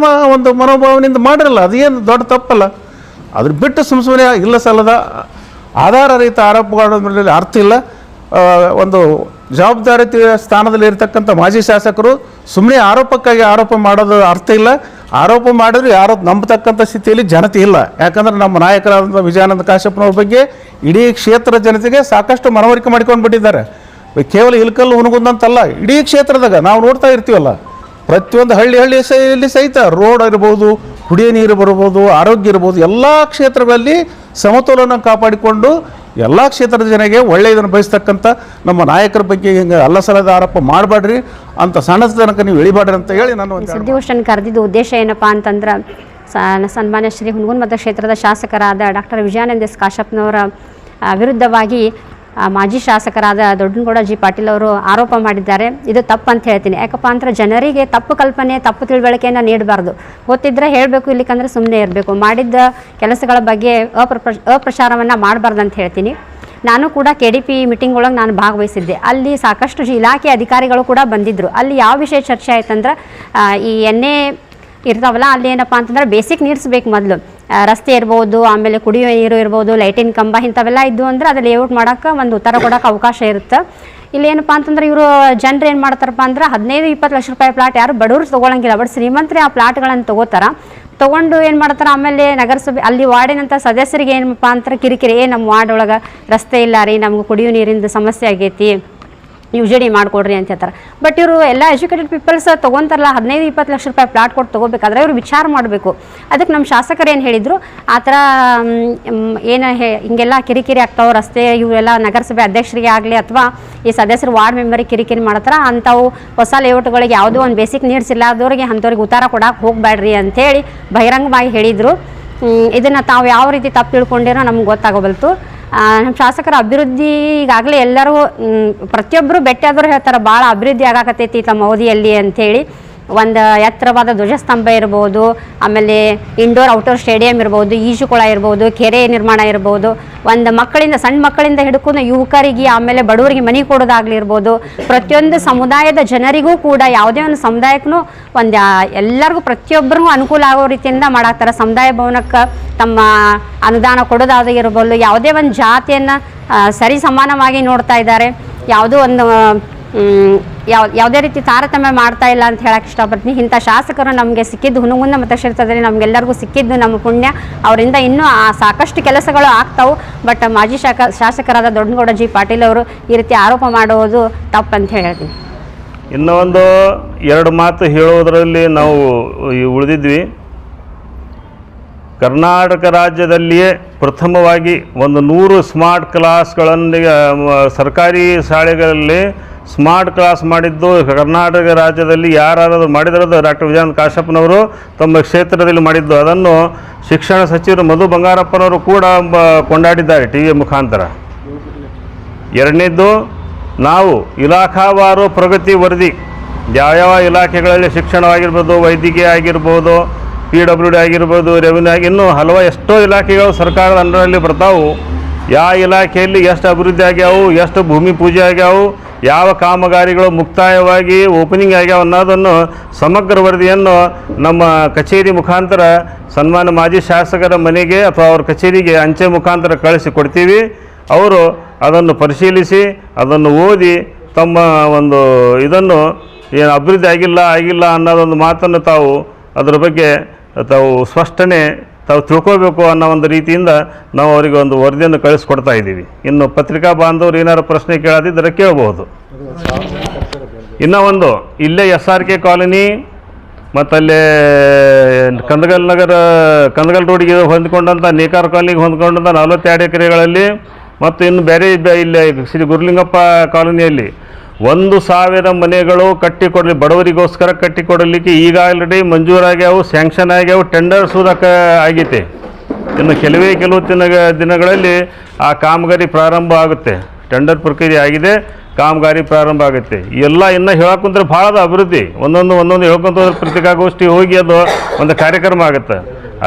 ಒಂದು ಮನೋಭಾವನೆಯಿಂದ ಮಾಡಿರಲ್ಲ, ಅದೇನು ದೊಡ್ಡ ತಪ್ಪಲ್ಲ. ಅದ್ರ ಬಿಟ್ಟು ಸುಮ್ಮನೆ ಇಲ್ಲ ಸಲ್ಲದ ಆಧಾರ ರಹಿತ ಆರೋಪಗಳ ಮೇಲೆ ಅರ್ಥ ಇಲ್ಲ. ಒಂದು ಜವಾಬ್ದಾರಿ ಸ್ಥಾನದಲ್ಲಿ ಇರ್ತಕ್ಕಂಥ ಮಾಜಿ ಶಾಸಕರು ಸುಮ್ಮನೆ ಆರೋಪಕ್ಕಾಗಿ ಆರೋಪ ಮಾಡೋದು ಅರ್ಥ ಇಲ್ಲ. ಆರೋಪ ಮಾಡಿದ್ರು ಯಾರೋ ನಂಬತಕ್ಕಂಥ ಸ್ಥಿತಿಯಲ್ಲಿ ಜನತೆ ಇಲ್ಲ. ಯಾಕಂದ್ರೆ ನಮ್ಮ ನಾಯಕರಾದಂಥ ವಿಜಯಾನಂದ ಕಾಶ್ಯಪ್ಪನವ್ರ ಬಗ್ಗೆ ಇಡೀ ಕ್ಷೇತ್ರ ಜನತೆಗೆ ಸಾಕಷ್ಟು ಮನವರಿಕೆ ಮಾಡ್ಕೊಂಡು ಬಿಟ್ಟಿದ್ದಾರೆ. ಕೇವಲ ಇಳಕಲ್ ಹುನಗುಂದ ಅಂತಲ್ಲ, ಇಡೀ ಕ್ಷೇತ್ರದಾಗ ನಾವು ನೋಡ್ತಾ ಇರ್ತೀವಲ್ಲ, ಪ್ರತಿಯೊಂದು ಹಳ್ಳಿಯಲ್ಲಿ ಸಹಿತ ರೋಡ್ ಇರ್ಬೋದು, ಕುಡಿಯೋ ನೀರು ಬರ್ಬೋದು, ಆರೋಗ್ಯ ಇರ್ಬೋದು, ಎಲ್ಲ ಕ್ಷೇತ್ರಗಳಲ್ಲಿ ಸಮತೋಲನ ಕಾಪಾಡಿಕೊಂಡು ಎಲ್ಲ ಕ್ಷೇತ್ರದ ಜನರಿಗೆ ಒಳ್ಳೆಯದನ್ನು ಬಯಸ್ತಕ್ಕಂಥ ನಮ್ಮ ನಾಯಕರ ಬಗ್ಗೆ ಹಿಂಗೆ ಅಲ್ಲಸಲ್ಲದ ಆರೋಪ ಮಾಡಬೇಡ್ರಿ, ಅಂತ ಸಣ್ಣ ತನಕ ನೀವು ಇಳಿಬೇಡ್ರಿ ಅಂತ ಹೇಳಿ ನಾನು ಸುದ್ದಿಗೋಷ್ಠಿಯನ್ನು ಕರೆದಿದ್ದು ಉದ್ದೇಶ ಏನಪ್ಪ ಅಂತಂದ್ರೆ ಸನ್ಮಾನ್ಯ ಶ್ರೀ ಹುನಗುಂದ ಮತಕ್ಷೇತ್ರದ ಶಾಸಕರಾದ ಡಾಕ್ಟರ್ ವಿಜಯಾನಂದ ಎಸ್ ಕಾಶಪ್ಪನವರ ವಿರುದ್ಧವಾಗಿ ಮಾಜಿ ಶಾಸಕರಾದ ದೊಡ್ಡನಗೌಡ ಜಿ ಪಾಟೀಲ್ ಅವರು ಆರೋಪ ಮಾಡಿದ್ದಾರೆ. ಇದು ತಪ್ಪು ಅಂತ ಹೇಳ್ತೀನಿ. ಯಾಕಪ್ಪ ಅಂದ್ರೆ ಜನರಿಗೆ ತಪ್ಪು ಕಲ್ಪನೆ, ತಪ್ಪು ತಿಳುವಳಿಕೆಯನ್ನು ನೀಡಬಾರ್ದು. ಗೊತ್ತಿದ್ದರೆ ಹೇಳಬೇಕು, ಇಲ್ಲಿಕಂದ್ರೆ ಸುಮ್ಮನೆ ಇರಬೇಕು. ಮಾಡಿದ್ದ ಕೆಲಸಗಳ ಬಗ್ಗೆ ಅಪ್ರಚಾರವನ್ನು ಮಾಡಬಾರ್ದು ಅಂತ ಹೇಳ್ತೀನಿ. ನಾನು ಕೂಡ KDP ಮೀಟಿಂಗ್ ಒಳಗೆ ನಾನು ಭಾಗವಹಿಸಿದ್ದೆ. ಅಲ್ಲಿ ಸಾಕಷ್ಟು ಇಲಾಖೆ ಅಧಿಕಾರಿಗಳು ಕೂಡ ಬಂದಿದ್ದರು. ಅಲ್ಲಿ ಯಾವ ವಿಷಯ ಚರ್ಚೆ ಆಯ್ತಂದ್ರೆ ಈ ಎಣ್ಣೆ ಇರ್ತಾವಲ್ಲ, ಅಲ್ಲಿ ಏನಪ್ಪ ಅಂತಂದ್ರೆ ಬೇಸಿಕ್ ನೀಡ್ಸ್ ಬೇಕು. ಮೊದಲು ರಸ್ತೆ ಇರ್ಬೋದು, ಆಮೇಲೆ ಕುಡಿಯುವ ನೀರು ಇರ್ಬೋದು, ಲೈಟಿನ ಕಂಬ ಇಂಥವೆಲ್ಲ ಇದ್ದು ಅಂದ್ರೆ ಅದು ಲೇಔಟ್ ಮಾಡೋಕ್ಕೆ ಒಂದು ಉತ್ತರ ಕೊಡೋಕೆ ಅವಕಾಶ ಇರುತ್ತೆ. ಇಲ್ಲಿ ಏನಪ್ಪ ಅಂತಂದ್ರೆ ಇವರು ಜನರು ಏನು ಮಾಡ್ತಾರಪ್ಪ ಅಂದ್ರೆ 15-20 ಲಕ್ಷ ರೂಪಾಯಿ ಪ್ಲಾಟ್ ಯಾರು ಬಡವರು ತೊಗೊಳಂಗಿಲ್ಲ, ಬಟ್ ಶ್ರೀಮಂತರೇ ಆ ಪ್ಲಾಟ್ಗಳನ್ನು ತೊಗೊಂಡು ಏನು ಮಾಡ್ತಾರೆ, ಆಮೇಲೆ ನಗರಸಭೆ ಅಲ್ಲಿ ವಾರ್ಡಿನಂಥ ಸದಸ್ಯರಿಗೆ ಏನಪ್ಪ ಅಂತಾರೆ ಕಿರಿಕಿರಿ, ನಮ್ಮ ವಾರ್ಡ್ ಒಳಗೆ ರಸ್ತೆ ಇಲ್ಲ ರೀ, ನಮ್ಗೆ ಕುಡಿಯೋ ನೀರಿಂದ ಸಮಸ್ಯೆ ಆಗೈತಿ, UJD ಮಾಡಿಕೊಡ್ರಿ ಅಂತ ಹೇಳ್ತಾರೆ. ಬಟ್ ಇವರು ಎಲ್ಲ ಎಜುಕೇಟೆಡ್ ಪೀಪಲ್ಸ್ ತೊಗೊತಾರಲ್ಲ, 15-20 ಲಕ್ಷ ರೂಪಾಯಿ ಪ್ಲಾಟ್ ಕೊಟ್ಟು ತೊಗೋಬೇಕಾದ್ರೆ ಇವರು ವಿಚಾರ ಮಾಡಬೇಕು. ಅದಕ್ಕೆ ನಮ್ಮ ಶಾಸಕರು ಏನು ಹೇಳಿದರು, ಆ ಥರ ಹಿಂಗೆಲ್ಲ ಕಿರಿಕಿರಿ ಆಗ್ತಾವೆ ರಸ್ತೆ, ಇವೆಲ್ಲ ನಗರಸಭೆ ಅಧ್ಯಕ್ಷರಿಗೆ ಆಗಲಿ ಅಥವಾ ಈ ಸದಸ್ಯರು ವಾರ್ಡ್ ಮೆಂಬರಿಗೆ ಕಿರಿಕಿರಿ ಮಾಡ್ತಾರೆ, ಅಂಥವು ಹೊಸ ಲೇಔಟ್ಗಳಿಗೆ ಯಾವುದೋ ಒಂದು ಬೇಸಿಕ್ ನೀಡ್ಸ್ ಇಲ್ಲದವ್ರಿಗೆ ಅಂಥವ್ರಿಗೆ ಉತ್ತರ ಕೊಡೋಕೆ ಹೋಗಬೇಡ್ರಿ ಅಂಥೇಳಿ ಬಹಿರಂಗವಾಗಿ ಹೇಳಿದರು. ಇದನ್ನು ತಾವು ಯಾವ ರೀತಿ ತಪ್ಪು ತಿಳ್ಕೊಂಡಿರೋ ನಮ್ಗೆ ಗೊತ್ತಾಗಬಲ್ತು. ನಮ್ಮ ಶಾಸಕರ ಅಭಿವೃದ್ಧಿ ಈಗಾಗಲೇ ಎಲ್ಲರೂ ಪ್ರತಿಯೊಬ್ಬರು ಭೇಟಿಯಾದವರು ಹೇಳ್ತಾರೆ, ಭಾಳ ಅಭಿವೃದ್ಧಿ ಆಗಾಕತ್ತೈತಿ ತಮ್ಮ ಅವಧಿಯಲ್ಲಿ ಅಂಥೇಳಿ. ಒಂದು ಎತ್ತರವಾದ ಧ್ವಜಸ್ತಂಭ ಇರ್ಬೋದು, ಆಮೇಲೆ ಇಂಡೋರ್ ಔಟ್ಡೋರ್ ಸ್ಟೇಡಿಯಂ ಇರ್ಬೋದು, ಈಜುಕೊಳ ಇರ್ಬೋದು, ಕೆರೆ ನಿರ್ಮಾಣ ಇರ್ಬೋದು, ಒಂದು ಸಣ್ಣ ಮಕ್ಕಳಿಂದ ಹಿಡ್ಕೊಂಡು ಯುವಕರಿಗೆ ಆಮೇಲೆ ಬಡವರಿಗೆ ಮನೆ ಕೊಡೋದಾಗ್ಲಿರ್ಬೋದು, ಪ್ರತಿಯೊಂದು ಸಮುದಾಯದ ಜನರಿಗೂ ಕೂಡ ಯಾವುದೇ ಒಂದು ಸಮುದಾಯಕ್ಕೂ ಎಲ್ಲರಿಗೂ ಪ್ರತಿಯೊಬ್ಬರಿಗೂ ಅನುಕೂಲ ಆಗೋ ರೀತಿಯಿಂದ ಮಾಡಾಕ್ತಾರೆ. ಸಮುದಾಯ ಭವನಕ್ಕೆ ತಮ್ಮ ಅನುದಾನ ಕೊಡೋದಾಗಿರ್ಬೋದು, ಯಾವುದೇ ಒಂದು ಜಾತಿಯನ್ನು ಸರಿ ಸಮಾನವಾಗಿ ನೋಡ್ತಾ ಇದ್ದಾರೆ. ಯಾವುದೋ ಒಂದು ಯಾವುದೇ ರೀತಿ ತಾರತಮ್ಯ ಮಾಡ್ತಾ ಇಲ್ಲ ಅಂತ ಹೇಳಕ್ಕೆ ಇಷ್ಟಪಡ್ತೀನಿ. ಇಂಥ ಶಾಸಕರು ನಮಗೆ ಸಿಕ್ಕಿದ್ದು ಹುನಗುಂದ ಮತಕ್ಷೇತ್ರದಲ್ಲಿ ನಮಗೆಲ್ಲರಿಗೂ ಸಿಕ್ಕಿದ್ದು ನಮ್ಮ ಪುಣ್ಯ. ಅವರಿಂದ ಇನ್ನೂ ಸಾಕಷ್ಟು ಕೆಲಸಗಳು ಆಗ್ತಾವೆ. ಬಟ್ ಮಾಜಿ ಶಾಸಕರಾದ ದೊಡ್ಡನಗೌಡ ಜಿ ಪಾಟೀಲ್ ಅವರು ಈ ರೀತಿ ಆರೋಪ ಮಾಡುವುದು ತಪ್ಪಂತ ಹೇಳ್ತೀನಿ. ಇನ್ನೂ ಒಂದು 2 ಮಾತು ಹೇಳೋದರಲ್ಲಿ ನಾವು ಉಳಿದಿದ್ವಿ. ಕರ್ನಾಟಕ ರಾಜ್ಯದಲ್ಲಿಯೇ ಪ್ರಥಮವಾಗಿ 100 ಸ್ಮಾರ್ಟ್ ಕ್ಲಾಸ್ಗಳನ್ನು ಸರ್ಕಾರಿ ಶಾಲೆಗಳಲ್ಲಿ ಸ್ಮಾರ್ಟ್ ಕ್ಲಾಸ್ ಮಾಡಿದ್ದು ಕರ್ನಾಟಕ ರಾಜ್ಯದಲ್ಲಿ ಯಾರು ಮಾಡಿದಿರೋದು ಡಾಕ್ಟರ್ ವಿಜಯಾನಂದ ಕಾಶಪ್ಪನವರು ತಮ್ಮ ಕ್ಷೇತ್ರದಲ್ಲಿ ಮಾಡಿದ್ದು. ಅದನ್ನು ಶಿಕ್ಷಣ ಸಚಿವರು ಮಧು ಬಂಗಾರಪ್ಪನವರು ಕೂಡ ಕೊಂಡಾಡಿದ್ದಾರೆ TV ಮುಖಾಂತರ. ಎರಡನೇದ್ದು, ನಾವು ಇಲಾಖಾವಾರು ಪ್ರಗತಿ ವರದಿ ಯಾವ್ಯಾವ ಇಲಾಖೆಗಳಲ್ಲಿ ಶಿಕ್ಷಣವಾಗಿರ್ಬೋದು, ವೈದ್ಯಕೀಯ ಆಗಿರ್ಬೋದು, PWD ಆಗಿರ್ಬೋದು, ರೆವಿನ್ಯೂ ಆಗಿ ಇನ್ನೂ ಎಷ್ಟೋ ಇಲಾಖೆಗಳು ಸರ್ಕಾರದ ಅಂಡರಲ್ಲಿ ಬರ್ತಾವು. ಯಾವ ಇಲಾಖೆಯಲ್ಲಿ ಎಷ್ಟು ಅಭಿವೃದ್ಧಿ ಆಗ್ಯಾವು, ಎಷ್ಟು ಭೂಮಿ ಪೂಜೆ ಆಗ್ಯಾವು, ಯಾವ ಕಾಮಗಾರಿಗಳು ಮುಕ್ತಾಯವಾಗಿ ಓಪನಿಂಗ್ ಆಗ್ಯಾವ ಅನ್ನೋದನ್ನು ಸಮಗ್ರ ವರದಿಯನ್ನು ನಮ್ಮ ಕಚೇರಿ ಮುಖಾಂತರ ಸನ್ಮಾನ್ಯ ಮಾಜಿ ಶಾಸಕರ ಮನೆಗೆ ಅಥವಾ ಅವ್ರ ಕಚೇರಿಗೆ ಅಂಚೆ ಮುಖಾಂತರ ಕಳಿಸಿ ಕೊಡ್ತೀವಿ. ಅವರು ಅದನ್ನು ಪರಿಶೀಲಿಸಿ ಅದನ್ನು ಓದಿ ತಮ್ಮ ಒಂದು ಇದನ್ನು ಏನು ಅಭಿವೃದ್ಧಿ ಆಗಿಲ್ಲ ಅನ್ನೋದೊಂದು ಮಾತನ್ನು ತಾವು ಅದರ ಬಗ್ಗೆ ತಾವು ಸ್ಪಷ್ಟನೆ ತಾವು ತಿಳ್ಕೋಬೇಕು ಅನ್ನೋ ಒಂದು ರೀತಿಯಿಂದ ನಾವು ಅವರಿಗೆ ಒಂದು ವರದಿಯನ್ನು ಕಳಿಸ್ಕೊಡ್ತಾ ಇದ್ದೀವಿ. ಇನ್ನು ಪತ್ರಿಕಾ ಬಾಂಧವರು ಏನಾರು ಪ್ರಶ್ನೆ ಕೇಳೋದಿದ್ದರೆ ಕೇಳಬಹುದು. ಇನ್ನೂ ಒಂದು, ಇಲ್ಲೇ SRK ಕಾಲೋನಿ ಮತ್ತು ಅಲ್ಲೇ ಕಂದಗಲ್ ರೋಡಿಗೆ ಹೊಂದ್ಕೊಂಡಂಥ ನೇಕಾರ ಕಾಲೋನಿಗೆ ಹೊಂದ್ಕೊಂಡಂಥ 42 ಎಕರೆಗಳಲ್ಲಿ ಮತ್ತು ಇನ್ನು ಬೇರೆ ಇಲ್ಲಿ ಶ್ರೀ ಗುರುಲಿಂಗಪ್ಪ ಕಾಲೋನಿಯಲ್ಲಿ 1,000 ಮನೆಗಳು ಕಟ್ಟಿಕೊಡಲಿ ಬಡವರಿಗೋಸ್ಕರ ಕಟ್ಟಿಕೊಡಲಿಕ್ಕೆ ಈಗ ಆಲ್ರೆಡಿ ಮಂಜೂರಾಗ್ಯಾವು, ಸ್ಯಾಂಕ್ಷನ್ ಆಗ್ಯಾವು, ಟೆಂಡರ್ ಸೂದಕ್ಕೆ ಆಗೈತೆ. ಇನ್ನು ಕೆಲವು ದಿನಗಳಲ್ಲಿ ಆ ಕಾಮಗಾರಿ ಪ್ರಾರಂಭ ಆಗುತ್ತೆ. ಟೆಂಡರ್ ಪ್ರಕ್ರಿಯೆ ಆಗಿದೆ, ಕಾಮಗಾರಿ ಪ್ರಾರಂಭ ಆಗುತ್ತೆ. ಎಲ್ಲ ಇನ್ನು ಹೇಳಕ್ಕಂದ್ರೆ ಭಾಳ ಅಭಿವೃದ್ಧಿ ಒಂದೊಂದು ಹೇಳ್ಕೊಂತ ಹೋದ್ರೆ ಪತ್ರಿಕಾಗೋಷ್ಠಿ ಹೋಗಿ ಅದು ಒಂದು ಕಾರ್ಯಕ್ರಮ ಆಗುತ್ತೆ.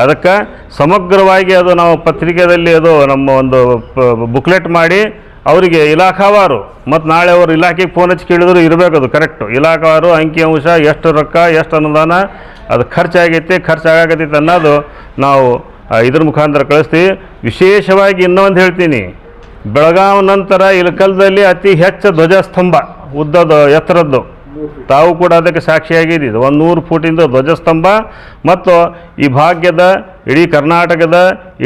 ಅದಕ್ಕೆ ಸಮಗ್ರವಾಗಿ ಅದು ನಾವು ಪತ್ರಿಕೆಯಲ್ಲಿ ಅದು ನಮ್ಮ ಒಂದು ಬುಕ್ಲೆಟ್ ಮಾಡಿ ಅವರಿಗೆ ಇಲಾಖಾವಾರು ಮತ್ತು ನಾಳೆ ಅವರು ಇಲಾಖೆಗೆ ಫೋನ್ ಹಚ್ಚಿ ಕೇಳಿದ್ರು ಇರಬೇಕು. ಅದು ಕರೆಕ್ಟು ಇಲಾಖಾವಾರು ಅಂಕಿಅಂಶ, ಎಷ್ಟು ರೊಕ್ಕ, ಎಷ್ಟು ಅನುದಾನ, ಅದು ಖರ್ಚಾಗತೈತೆ ಅನ್ನೋದು ನಾವು ಇದ್ರ ಮುಖಾಂತರ ಕಳಿಸ್ತೀವಿ. ವಿಶೇಷವಾಗಿ ಇನ್ನೊಂದು ಹೇಳ್ತೀನಿ, ಬೆಳಗಾವಿ ನಂತರ ಇಳಕಲ್ದಲ್ಲಿ ಅತಿ ಹೆಚ್ಚು ಧ್ವಜಸ್ತಂಭ ಉದ್ದದ ಎತ್ತರದ್ದು ತಾವು ಕೂಡ ಅದಕ್ಕೆ ಸಾಕ್ಷಿಯಾಗಿದ್ದೀರಿ. 100 ಫೂಟಿಂದ ಧ್ವಜಸ್ತಂಭ ಮತ್ತು ಈ ಭಾಗ್ಯದ ಇಡೀ ಕರ್ನಾಟಕದ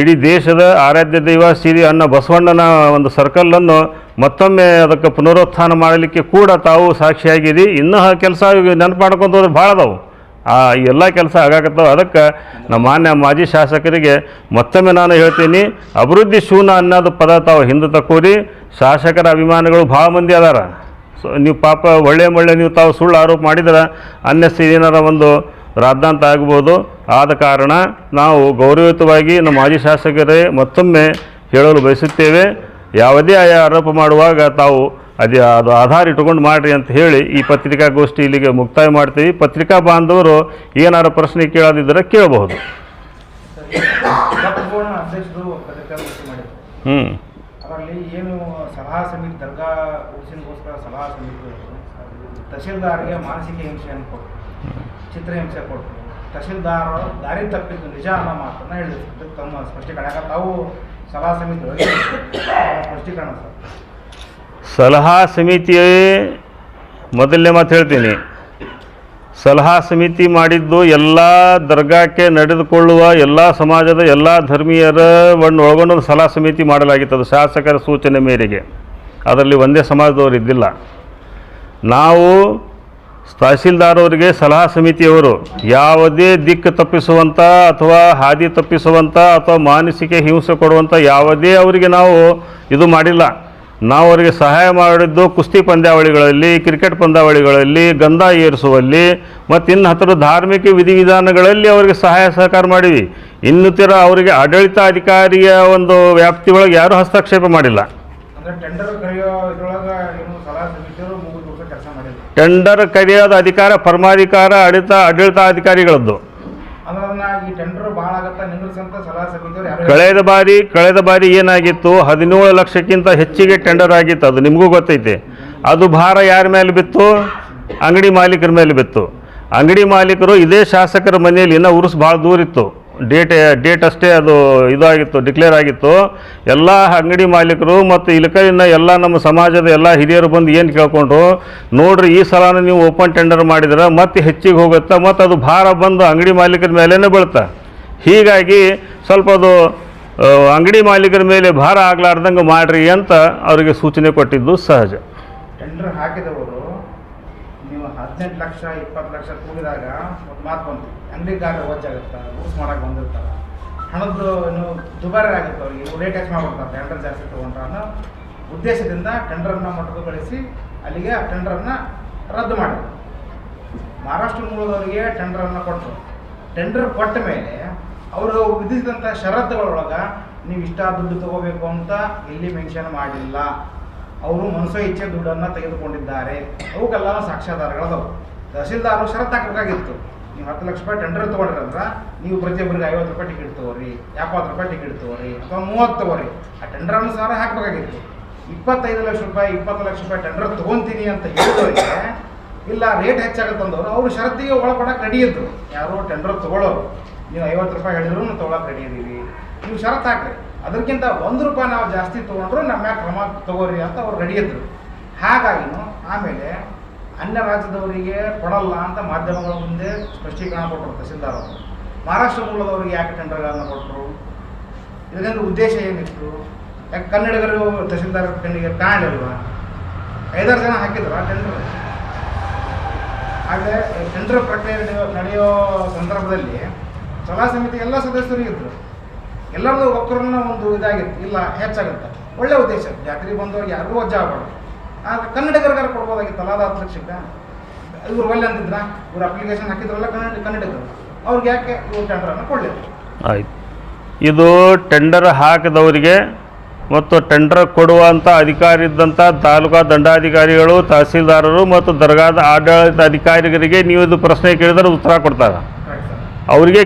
ಇಡೀ ದೇಶದ ಆರಾಧ್ಯ ದೈವ ಶ್ರೀ ಅನ್ನ ಬಸವಣ್ಣನ ಒಂದು ಸರ್ಕಲನ್ನು ಮತ್ತೊಮ್ಮೆ ಅದಕ್ಕೆ ಪುನರುತ್ಥಾನ ಮಾಡಲಿಕ್ಕೆ ಕೂಡ ತಾವು ಸಾಕ್ಷಿಯಾಗಿರಿ. ಇನ್ನೂ ಕೆಲಸ ನೆನಪು ಮಾಡ್ಕೊಂಡು ಹೋದ್ರೆ ಭಾಳ ಅದಾವು. ಈ ಎಲ್ಲ ಕೆಲಸ ಆಗಾಕತ್ತಾವ. ಅದಕ್ಕೆ ನಮ್ಮ ಮಾನ್ಯ ಮಾಜಿ ಶಾಸಕರಿಗೆ ಮತ್ತೊಮ್ಮೆ ನಾನು ಹೇಳ್ತೀನಿ, ಅಭಿವೃದ್ಧಿ ಶೂನ್ಯ ಅನ್ನೋದು ಪದ ತಾವು ಹಿಂದೆ ತಕ್ಕೋರಿ. ಶಾಸಕರ ಅಭಿಮಾನಿಗಳು ಭಾಳ ಮಂದಿ ಅದಾರ. ಸೊ ನೀವು ಪಾಪ ಒಳ್ಳೆ ನೀವು ತಾವು ಸುಳ್ಳು ಆರೋಪ ಮಾಡಿದ್ರೆ ಅನ್ನೆಸ್ಸಿ ಏನಾರ ಒಂದು ರಾದ್ದಾಂತ ಆಗ್ಬೋದು. ಆದ ಕಾರಣ ನಾವು ಗೌರವಯುತವಾಗಿ ನಮ್ಮ ಮಾಜಿ ಶಾಸಕರೇ ಮತ್ತೊಮ್ಮೆ ಹೇಳಲು ಬಯಸುತ್ತೇವೆ, ಯಾವುದೇ ಆರೋಪ ಮಾಡುವಾಗ ತಾವು ಅದು ಆಧಾರ ಇಟ್ಕೊಂಡು ಮಾಡಿರಿ ಅಂತ ಹೇಳಿ ಈ ಪತ್ರಿಕಾಗೋಷ್ಠಿ ಇಲ್ಲಿಗೆ ಮುಕ್ತಾಯ ಮಾಡ್ತೀವಿ. ಪತ್ರಿಕಾ ಬಾಂಧವರು ಏನಾರು ಪ್ರಶ್ನೆ ಕೇಳೋದಿದ್ದರೆ ಕೇಳಬಹುದು. ಅದರಲ್ಲಿ ಏನು ಸಲಹಾ ಸಮಿತಿ ದರ್ಗಾ ಉಳಿಸಿಗೋಸ್ಕರ ಸಲಹಾ ಸಮಿತಿ ತಹಶೀಲ್ದಾರ್ಗೆ ಮಾನಸಿಕ ಹಿಂಸೆಯನ್ನು ಕೊಟ್ಟರು, ಚಿತ್ರಹಿಂಸೆ ಕೊಟ್ಟರು, ತಹಶೀಲ್ದಾರ್ ದಾರಿ ತಪ್ಪಿದ್ದು ನಿಜ ಅನ್ನೋ ಮಾತನ್ನು ಹೇಳಿದ್ರು. ತಮ್ಮ ಸ್ಪಷ್ಟೀಕರಣ ತಾವು ಸಲಹಾ ಸಮಿತಿ ಸ್ಪಷ್ಟೀಕರಣ ಸರ್. ಸಲಹಾ ಸಮಿತಿ ಮೊದಲನೇ ಮಾತು ಹೇಳ್ತೀನಿ, ಸಲಹಾ ಸಮಿತಿ ಮಾಡಿದ್ದು ಎಲ್ಲ ದರ್ಗಾಕ್ಕೆ ನಡೆದುಕೊಳ್ಳುವ ಎಲ್ಲ ಸಮಾಜದ ಎಲ್ಲ ಧರ್ಮೀಯರವನ್ನು ಒಳಗೊಂಡು ಸಲಹಾ ಸಮಿತಿ ಮಾಡಲಾಗಿತ್ತು. ಅದು ಶಾಸಕರ ಸೂಚನೆ ಮೇರೆಗೆ. ಅದರಲ್ಲಿ ಒಂದೇ ಸಮಾಜದವರು ಇದ್ದಿಲ್ಲ. ನಾವು ತಹಸೀಲ್ದಾರ್ ಅವರಿಗೆ ಸಲಹಾ ಸಮಿತಿಯವರು ಯಾವುದೇ ದಿಕ್ಕು ತಪ್ಪಿಸುವಂಥ ಅಥವಾ ಹಾದಿ ತಪ್ಪಿಸುವಂಥ ಅಥವಾ ಮಾನಸಿಕ ಹಿಂಸೆ ಕೊಡುವಂಥ ಯಾವುದೇ ಅವರಿಗೆ ನಾವು ಇದು ಮಾಡಿಲ್ಲ. ನಾವು ಅವರಿಗೆ ಸಹಾಯ ಮಾಡಿದ್ದು ಕುಸ್ತಿ ಪಂದ್ಯಾವಳಿಗಳಲ್ಲಿ, ಕ್ರಿಕೆಟ್ ಪಂದ್ಯಾವಳಿಗಳಲ್ಲಿ, ಗಂಧ ಏರಿಸುವಲ್ಲಿ ಮತ್ತು ಇನ್ನು ಹತ್ತಿರ ಧಾರ್ಮಿಕ ವಿಧಿವಿಧಾನಗಳಲ್ಲಿ ಅವರಿಗೆ ಸಹಾಯ ಸಹಕಾರ ಮಾಡಿವಿ. ಇನ್ನಿತರ ಅವರಿಗೆ ಆಡಳಿತಾಧಿಕಾರಿಯ ಒಂದು ವ್ಯಾಪ್ತಿ ಒಳಗೆ ಯಾರೂ ಹಸ್ತಕ್ಷೇಪ ಮಾಡಿಲ್ಲ. ಟೆಂಡರ್ ಕರೆಯೋದ ಅಧಿಕಾರ ಪರಮಾಧಿಕಾರ ಆಡಳಿತಾಧಿಕಾರಿಗಳದ್ದು. ಕಳೆದ ಬಾರಿ ಏನಾಗಿತ್ತು, 17 ಲಕ್ಷಕ್ಕಿಂತ ಹೆಚ್ಚಿಗೆ ಟೆಂಡರ್ ಆಗಿತ್ತು. ಅದು ನಿಮಗೂ ಗೊತ್ತೈತೆ. ಅದು ಭಾರ ಯಾರ ಮೇಲೆ ಬಿತ್ತು? ಅಂಗಡಿ ಮಾಲೀಕರ ಮೇಲೆ ಬಿತ್ತು. ಅಂಗಡಿ ಮಾಲೀಕರು ಇದೇ ಶಾಸಕರ ಮನೆಯಲ್ಲಿ ಇನ್ನೂ ಉರುಸು ಭಾಳ ದೂರ ಇತ್ತು. ಡೇಟ್ ಅಷ್ಟೇ ಅದು ಇದಾಗಿತ್ತು, ಡಿಕ್ಲೇರ್ ಆಗಿತ್ತು. ಎಲ್ಲ ಅಂಗಡಿ ಮಾಲೀಕರು ಮತ್ತು ಇಲಕಲಿನ ಎಲ್ಲ ನಮ್ಮ ಸಮಾಜದ ಎಲ್ಲ ಹಿರಿಯರು ಬಂದು ಏನು ಕೇಳ್ಕೊಂಡ್ರು, ನೋಡ್ರಿ ಈ ಸಲನ ನೀವು ಓಪನ್ ಟೆಂಡರ್ ಮಾಡಿದ್ರೆ ಮತ್ತೆ ಹೆಚ್ಚಿಗೆ ಹೋಗುತ್ತೆ, ಮತ್ತು ಅದು ಭಾರ ಬಂದು ಅಂಗಡಿ ಮಾಲೀಕರ ಮೇಲೇ ಬೀಳುತ್ತೆ. ಹೀಗಾಗಿ ಸ್ವಲ್ಪ ಅದು ಅಂಗಡಿ ಮಾಲೀಕರ ಮೇಲೆ ಭಾರ ಆಗ್ಲಾರ್ದಂಗೆ ಮಾಡಿರಿ ಅಂತ ಅವರಿಗೆ ಸೂಚನೆ ಕೊಟ್ಟಿದ್ದು ಸಹಜ. ಟೆಂಡರ್ ಹಾಕಿದವರು ನೀವು 18 ಲಕ್ಷ 20 ಲಕ್ಷ ಕೂಡಿದಾಗ ಒಂದು ಮಾತು ಬಂತು, ಅಂಗಡಿಗಾರ ವಜ್ಜಾಗುತ್ತೆ, ಯೂಸ್ ಮಾಡೋಕೆ ಬಂದಿರ್ತಾರೆ, ಹಣದ್ದು ನೀವು ದುಬಾರಿ ಆಗುತ್ತೆ, ಅವ್ರಿಗೆ ರೇಟ್ ಹೆಚ್ಚು ಮಾಡ್ಬಿಡ್ತಾರೆ ಟೆಂಡರ್ ಜಾಸ್ತಿ ತೊಗೊಂಡ್ರೆ ಅನ್ನೋ ಉದ್ದೇಶದಿಂದ ಟೆಂಡರನ್ನು ಮೊಟಕುಗೊಳಿಸಿ ಅಲ್ಲಿಗೆ ಆ ಟೆಂಡರನ್ನು ರದ್ದು ಮಾಡಿದ್ರು. ಮಹಾರಾಷ್ಟ್ರ ಮೂಲದವರಿಗೆ ಟೆಂಡರನ್ನು ಕೊಟ್ಟರು. ಟೆಂಡರ್ ಕೊಟ್ಟ ಮೇಲೆ ಅವರು ವಿಧಿಸಿದಂಥ ಷರತ್ತುಗಳೊಳಗೆ ನೀವು ಇಷ್ಟ ದುಡ್ಡು ತೊಗೋಬೇಕು ಅಂತ ಇಲ್ಲಿ ಮೆನ್ಷನ್ ಮಾಡಿಲ್ಲ. ಅವರು ಮನಸೋ ಇಚ್ಛೆ ದುಡ್ಡನ್ನು ತೆಗೆದುಕೊಂಡಿದ್ದಾರೆ. ಅವಕ್ಕೆಲ್ಲ ಸಾಕ್ಷ್ಯಾಧಾರಗಳದವು. ತಹಸೀಲ್ದಾರರು ಷರತ್ತು ಹಾಕಬೇಕಾಗಿತ್ತು, ನೀವು 10 ಲಕ್ಷ ರೂಪಾಯಿ ಟೆಂಡರ್ ತೊಗೊಂಡ್ರಂದ್ರೆ ನೀವು ಪ್ರತಿಯೊಬ್ಬರಿಗೆ 50 ರೂಪಾಯಿ ಟಿಕೆಟ್ ತೊಗೋರಿ, 70 ರೂಪಾಯಿ ಟಿಕೆಟ್ ತೊಗೋರಿ, ಅಥವಾ 30 ತೊಗೋರಿ. ಆ ಟೆಂಡರ್ ಅನುಸಾರ ಹಾಕಬೇಕಾಗಿತ್ತು. 25 ಲಕ್ಷ ರೂಪಾಯಿ 20 ಲಕ್ಷ ರೂಪಾಯಿ ಟೆಂಡರ್ ತೊಗೊತೀನಿ ಅಂತ ಹೇಳಿದವರಿಗೆ ಇಲ್ಲ ರೇಟ್ ಹೆಚ್ಚಾಗುತ್ತಂದವರು ಅವರು ಷರತ್ತಿಗೆ ಒಳಪಡಕ್ಕೆ ರೆಡಿ ಇದ್ರು. ಯಾರೋ ಟೆಂಡರ್ ತೊಗೊಳ್ಳೋರು, ನೀವು 50 ರೂಪಾಯಿ ಹೇಳಿದ್ರು ನಾವು ತೊಗೊಳಕ್ಕೆ ರೆಡಿ ಇದ್ದೀವಿ, ನೀವು ಷರತ್ತು ಹಾಕ್ರಿ, ಅದಕ್ಕಿಂತ 1 ರೂಪಾಯಿ ನಾವು ಜಾಸ್ತಿ ತೊಗೊಂಡ್ರು ನಮ್ಮ ಮ್ಯಾಗ ಕ್ರಮ ತೊಗೋರಿ ಅಂತ ಅವ್ರು ರೆಡಿ ಇದ್ರು. ಹಾಗಾಗಿನೂ ಆಮೇಲೆ ಅನ್ಯ ರಾಜ್ಯದವರಿಗೆ ಕೊಡಲ್ಲ ಅಂತ ಮಾಧ್ಯಮಗಳ ಮುಂದೆ ಸ್ಪಷ್ಟೀಕರಣ ಕೊಟ್ಟರು ತಹಸೀಲ್ದಾರ್ ಅವರು. ಮಹಾರಾಷ್ಟ್ರ ಮೂಲದವರಿಗೆ ಯಾಕೆ ಟೆಂಡರ್ಗಳನ್ನು ಕೊಟ್ಟರು, ಇದರಿಂದ ಉದ್ದೇಶ ಏನಿತ್ತು? ಯಾಕೆ ಕನ್ನಡಿಗರು ತಹಸೀಲ್ದಾರ್ ಕಣ್ಣಿಗೆ ಕಾಣಲಿಲ್ವಾ? 5-6 ಜನ ಹಾಕಿದ್ರು ಆ ಟೆಂಡರ್. ಆದರೆ ಟೆಂಡರ್ ಪ್ರಕ್ರಿಯೆ ನಡೆಯೋ ಸಂದರ್ಭದಲ್ಲಿ ಸಲಹಾ ಸಮಿತಿ ಎಲ್ಲ ಸದಸ್ಯರು ಇದ್ದರು. ಎಲ್ಲರದ್ದು ಒಕ್ಕರನ್ನ ಒಂದು ಇದಾಗಿತ್ತು, ಇಲ್ಲ ಹೆಚ್ಚಾಗುತ್ತೆ, ಒಳ್ಳೆ ಉದ್ದೇಶ, ಜಾತ್ರೆ ಬಂದವ್ರಿಗೆ ಯಾರಿಗೂ ವಜ್ಜ ಆಗಬಾರ್ದು. ಆದರೆ ಕನ್ನಡಿಗರಿಗಾರು ಕೊಡ್ಬೋದಾಗಿತ್ತಲ್ಲ ಅದು 10 ಲಕ್ಷಕ್ಕೆ. ಇವ್ರು ಒಳ್ಳೆ ಅಂತಿದ್ರ, ಇವ್ರು ಅಪ್ಲಿಕೇಶನ್ ಹಾಕಿದ್ರಲ್ಲ ಕನ್ನಡಿಗರು, ಅವ್ರಿಗೆ ಯಾಕೆ ಇವ್ರು ಟೆಂಡರನ್ನು ಕೊಡಲಿಲ್ಲ? ಆಯ್ತು, ಇದು ಟೆಂಡರ್ ಹಾಕಿದವರಿಗೆ ಮತ್ತು ಟೆಂಡರ್ ಕೊಡುವಂಥ ಅಧಿಕಾರಿ ಇದ್ದಂಥ ತಾಲೂಕಾ ದಂಡಾಧಿಕಾರಿಗಳು, ತಹಸೀಲ್ದಾರರು ಮತ್ತು ದರ್ಗಾದ ಆಡಳಿತ ಅಧಿಕಾರಿಗಳಿಗೆ ನೀವು ಇದು ಪ್ರಶ್ನೆ ಕೇಳಿದರೆ ಉತ್ತರ ಕೊಡ್ತಾರೆ. ಅವರಿಗೆ